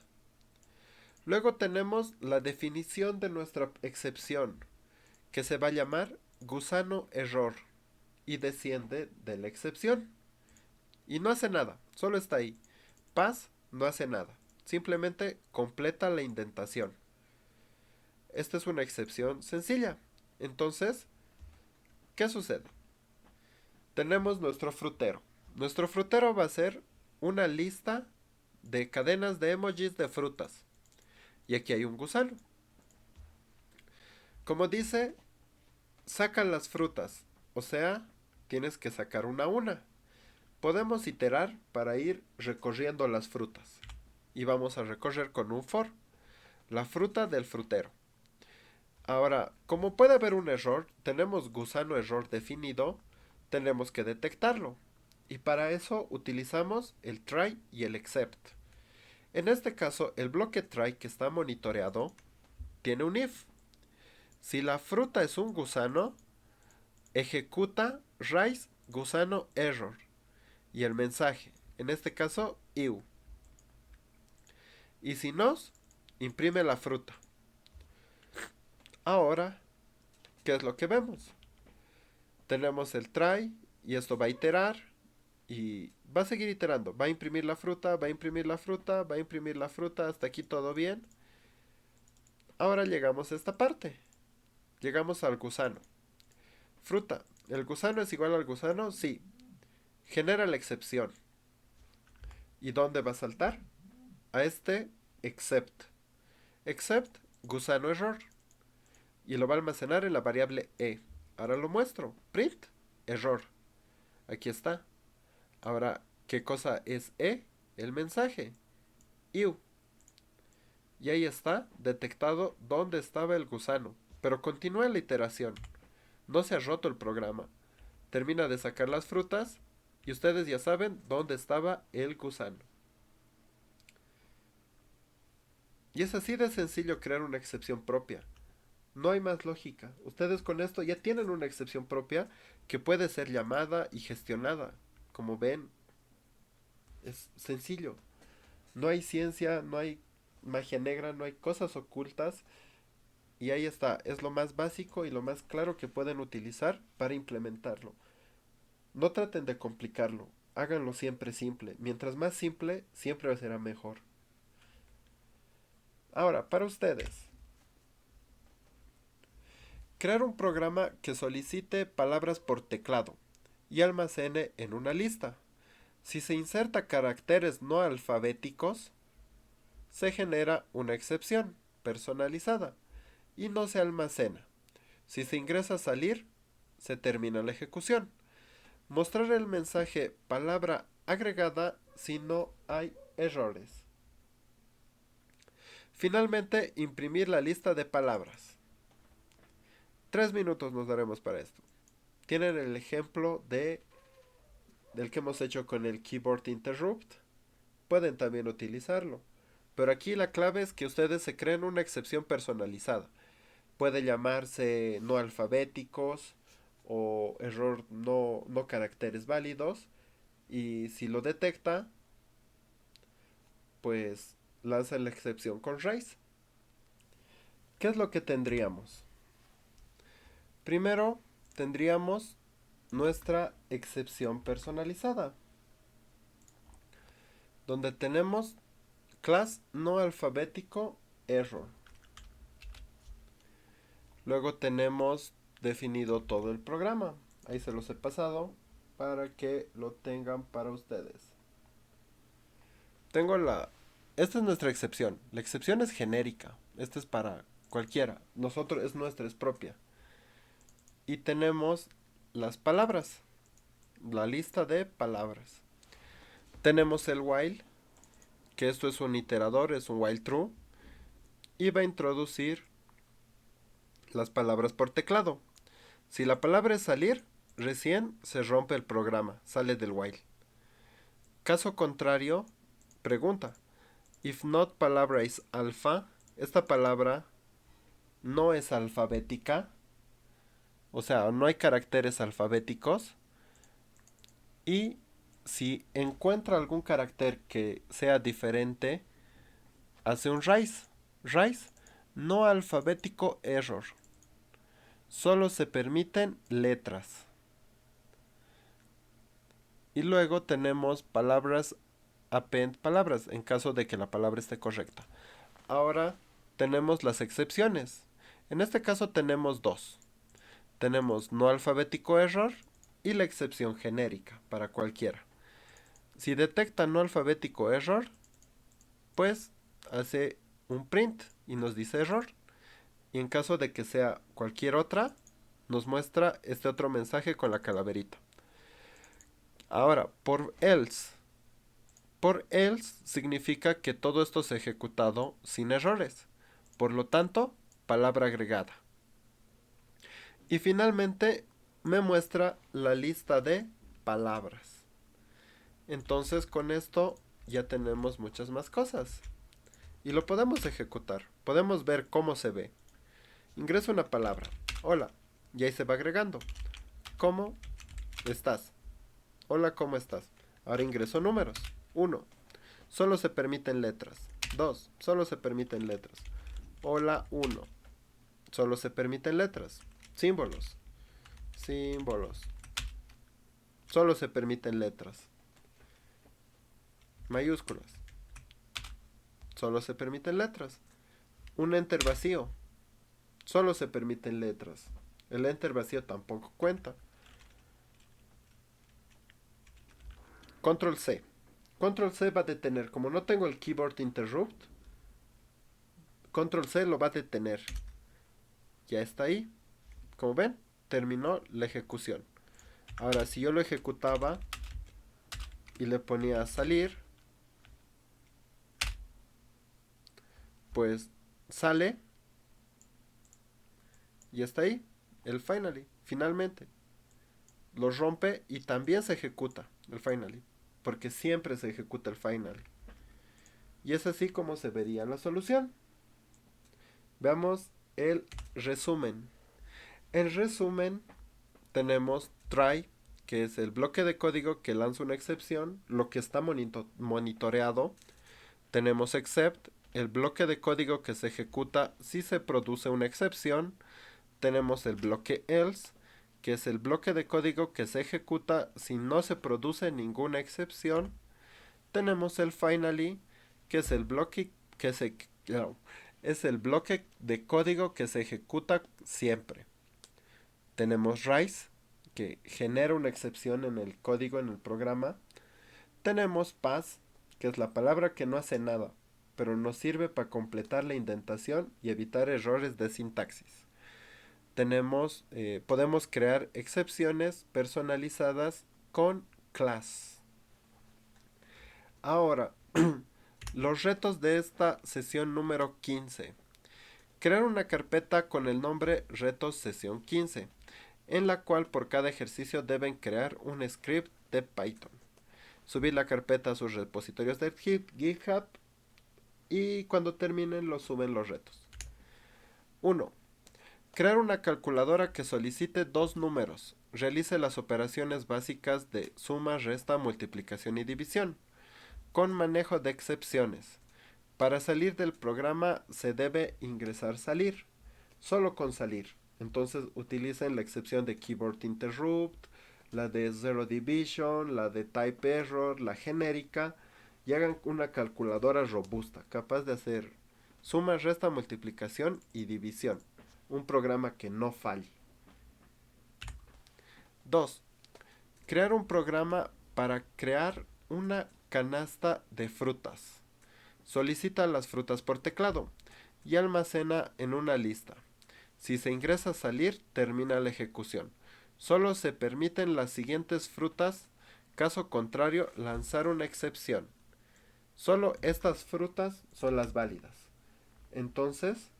Luego tenemos la definición de nuestra excepción, que se va a llamar gusano error y desciende de la excepción. Y no hace nada, solo está ahí. Pass no hace nada, simplemente completa la indentación. Esta es una excepción sencilla. Entonces, ¿qué sucede? Tenemos nuestro frutero. Nuestro frutero va a ser una lista de cadenas de emojis de frutas. Y aquí hay un gusano. Como dice, sacan las frutas. O sea, tienes que sacar una a una. Podemos iterar para ir recorriendo las frutas. Y vamos a recorrer con un for. La fruta del frutero. Ahora, como puede haber un error, tenemos gusano error definido, tenemos que detectarlo. Y para eso utilizamos el try y el except. En este caso, el bloque try que está monitoreado tiene un if. Si la fruta es un gusano, ejecuta raise gusano error y el mensaje, en este caso ew. Y si no, imprime la fruta. Ahora, ¿qué es lo que vemos? Tenemos el try y esto va a iterar y va a seguir iterando. Va a imprimir la fruta, va a imprimir la fruta, va a imprimir la fruta. Hasta aquí todo bien. Ahora llegamos a esta parte. Llegamos al gusano. Fruta. ¿El gusano es igual al gusano? Sí. Genera la excepción. ¿Y dónde va a saltar? A este except. Except gusano error. Y lo va a almacenar en la variable e. Ahora lo muestro. Print error. Aquí está. Ahora, ¿qué cosa es e? El mensaje. Ew. Y ahí está detectado dónde estaba el gusano. Pero continúa la iteración. No se ha roto el programa. Termina de sacar las frutas Y ustedes ya saben dónde estaba el gusano. Y es así de sencillo crear una excepción propia. No hay más lógica. Ustedes con esto ya tienen una excepción propia que puede ser llamada y gestionada. Como ven, es sencillo. No hay ciencia, no hay magia negra, no hay cosas ocultas. Y ahí está, es lo más básico y lo más claro que pueden utilizar para implementarlo. No traten de complicarlo, háganlo siempre simple. Mientras más simple, siempre será mejor. Ahora, para ustedes, crear un programa que solicite palabras por teclado y almacene en una lista. Si se inserta caracteres no alfabéticos, se genera una excepción personalizada y no se almacena. Si se ingresa salir, se termina la ejecución. Mostrar el mensaje palabra agregada si no hay errores. Finalmente, imprimir la lista de palabras. 3 minutos nos daremos para esto. Tienen el ejemplo del que hemos hecho con el keyboard interrupt. Pueden también utilizarlo. Pero aquí la clave es que ustedes se creen una excepción personalizada. Puede llamarse no alfabéticos o error no caracteres válidos. Y si lo detecta, pues lanza la excepción con raíz. ¿Qué es lo que tendríamos? Primero, tendríamos nuestra excepción personalizada, donde tenemos class no alfabético error. Luego tenemos definido todo el programa. Ahí se los he pasado para que lo tengan para ustedes. Esta es nuestra excepción. La excepción es genérica. Esta es para cualquiera. Es nuestra, es propia. Y tenemos las palabras. La lista de palabras. Tenemos el while, que esto es un iterador, es un while true. Y va a introducir las palabras por teclado. Si la palabra es salir, recién se rompe el programa, sale del while. Caso contrario, pregunta. If not palabra is alpha, esta palabra no es alfabética, o sea, no hay caracteres alfabéticos. Y si encuentra algún carácter que sea diferente, hace un raise. Raise no alfabético error. Solo se permiten letras. Y luego tenemos palabras append palabras en caso de que la palabra esté correcta. Ahora tenemos las excepciones. En este caso tenemos dos. Tenemos no alfabético error y la excepción genérica para cualquiera. Si detecta no alfabético error, pues hace un print y nos dice error. Y en caso de que sea cualquier otra, nos muestra este otro mensaje con la calaverita. Ahora, por else. Por else significa que todo esto se ha ejecutado sin errores. Por lo tanto, palabra agregada. Y finalmente me muestra la lista de palabras. Entonces con esto ya tenemos muchas más cosas. Y lo podemos ejecutar. Podemos ver cómo se ve. Ingreso una palabra. Hola. Y ahí se va agregando. ¿Cómo estás? Hola, ¿cómo estás? Ahora ingreso números. 1. Solo se permiten letras. 2. Solo se permiten letras. Hola 1. Solo se permiten letras. Símbolos. Símbolos. Solo se permiten letras. Mayúsculas. Solo se permiten letras. Un enter vacío. Solo se permiten letras. El enter vacío tampoco cuenta. Control C. Control C va a detener. Como no tengo el keyboard interrupt, Control C lo va a detener. Ya está ahí. Como ven, terminó la ejecución. Ahora, si yo lo ejecutaba y le ponía a salir, pues sale y está ahí. El finally, finalmente. los rompe y también se ejecuta el finally, porque siempre se ejecuta el finally. Y es así como se vería la solución. Veamos el resumen. En resumen, tenemos try, que es el bloque de código que lanza una excepción, lo que está monitoreado. Tenemos except, el bloque de código que se ejecuta si se produce una excepción. Tenemos el bloque else, que es el bloque de código que se ejecuta si no se produce ninguna excepción. Tenemos el finally, que es el bloque que se no, es el bloque de código que se ejecuta siempre. Tenemos rise, que genera una excepción en el código, en el programa. Tenemos pass, que es la palabra que no hace nada, pero nos sirve para completar la indentación y evitar errores de sintaxis. Podemos crear excepciones personalizadas con class. Ahora, los retos de esta sesión número 15. Crear una carpeta con el nombre retos sesión 15, en la cual por cada ejercicio deben crear un script de Python. Subir la carpeta a sus repositorios de GitHub y cuando terminen lo suben los retos. 1. Crear una calculadora que solicite dos números. Realice las operaciones básicas de suma, resta, multiplicación y división, con manejo de excepciones. Para salir del programa se debe ingresar salir, solo con salir. Entonces utilicen la excepción de keyboard interrupt, la de zero division, la de type error, la genérica, y hagan una calculadora robusta, capaz de hacer suma, resta, multiplicación y división. Un programa que no falle. 2. Crear un programa para crear una canasta de frutas. Solicita las frutas por teclado y almacena en una lista. Si se ingresa a salir, termina la ejecución. Solo se permiten las siguientes frutas, caso contrario, lanzar una excepción. Solo estas frutas son las válidas. Entonces,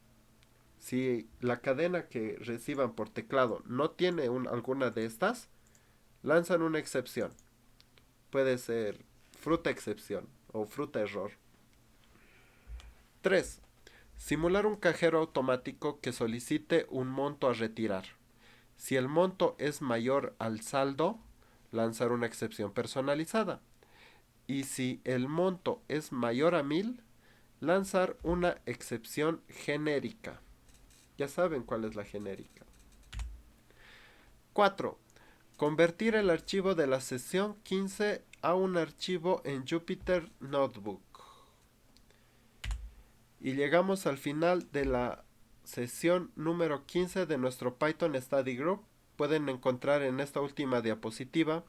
si la cadena que reciban por teclado no tiene alguna de estas, lanzan una excepción. Puede ser fruta excepción o fruta error. 3. Simular un cajero automático que solicite un monto a retirar. Si el monto es mayor al saldo, lanzar una excepción personalizada. Y si el monto es mayor a 1000, lanzar una excepción genérica. Ya saben cuál es la genérica. 4. Convertir el archivo de la sesión 15 a un archivo en Jupyter Notebook. Y llegamos al final de la sesión número 15 de nuestro Python Study Group. Pueden encontrar en esta última diapositiva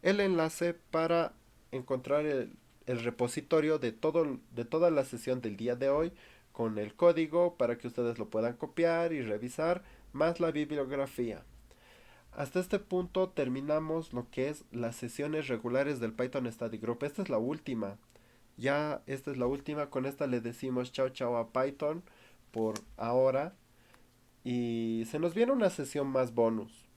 el enlace para encontrar el repositorio de toda la sesión del día de hoy con el código para que ustedes lo puedan copiar y revisar, más la bibliografía. Hasta este punto terminamos lo que es las sesiones regulares del Python Study Group. Esta es la última. Ya esta es la última. Con esta le decimos chao chao a Python por ahora. Y se nos viene una sesión más bonus.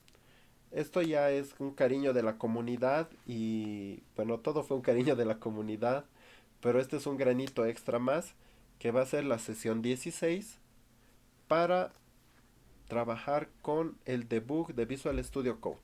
Esto ya es un cariño de la comunidad y bueno, todo fue un cariño de la comunidad, pero este es un granito extra más que va a ser la sesión 16 para trabajar con el debug de Visual Studio Code.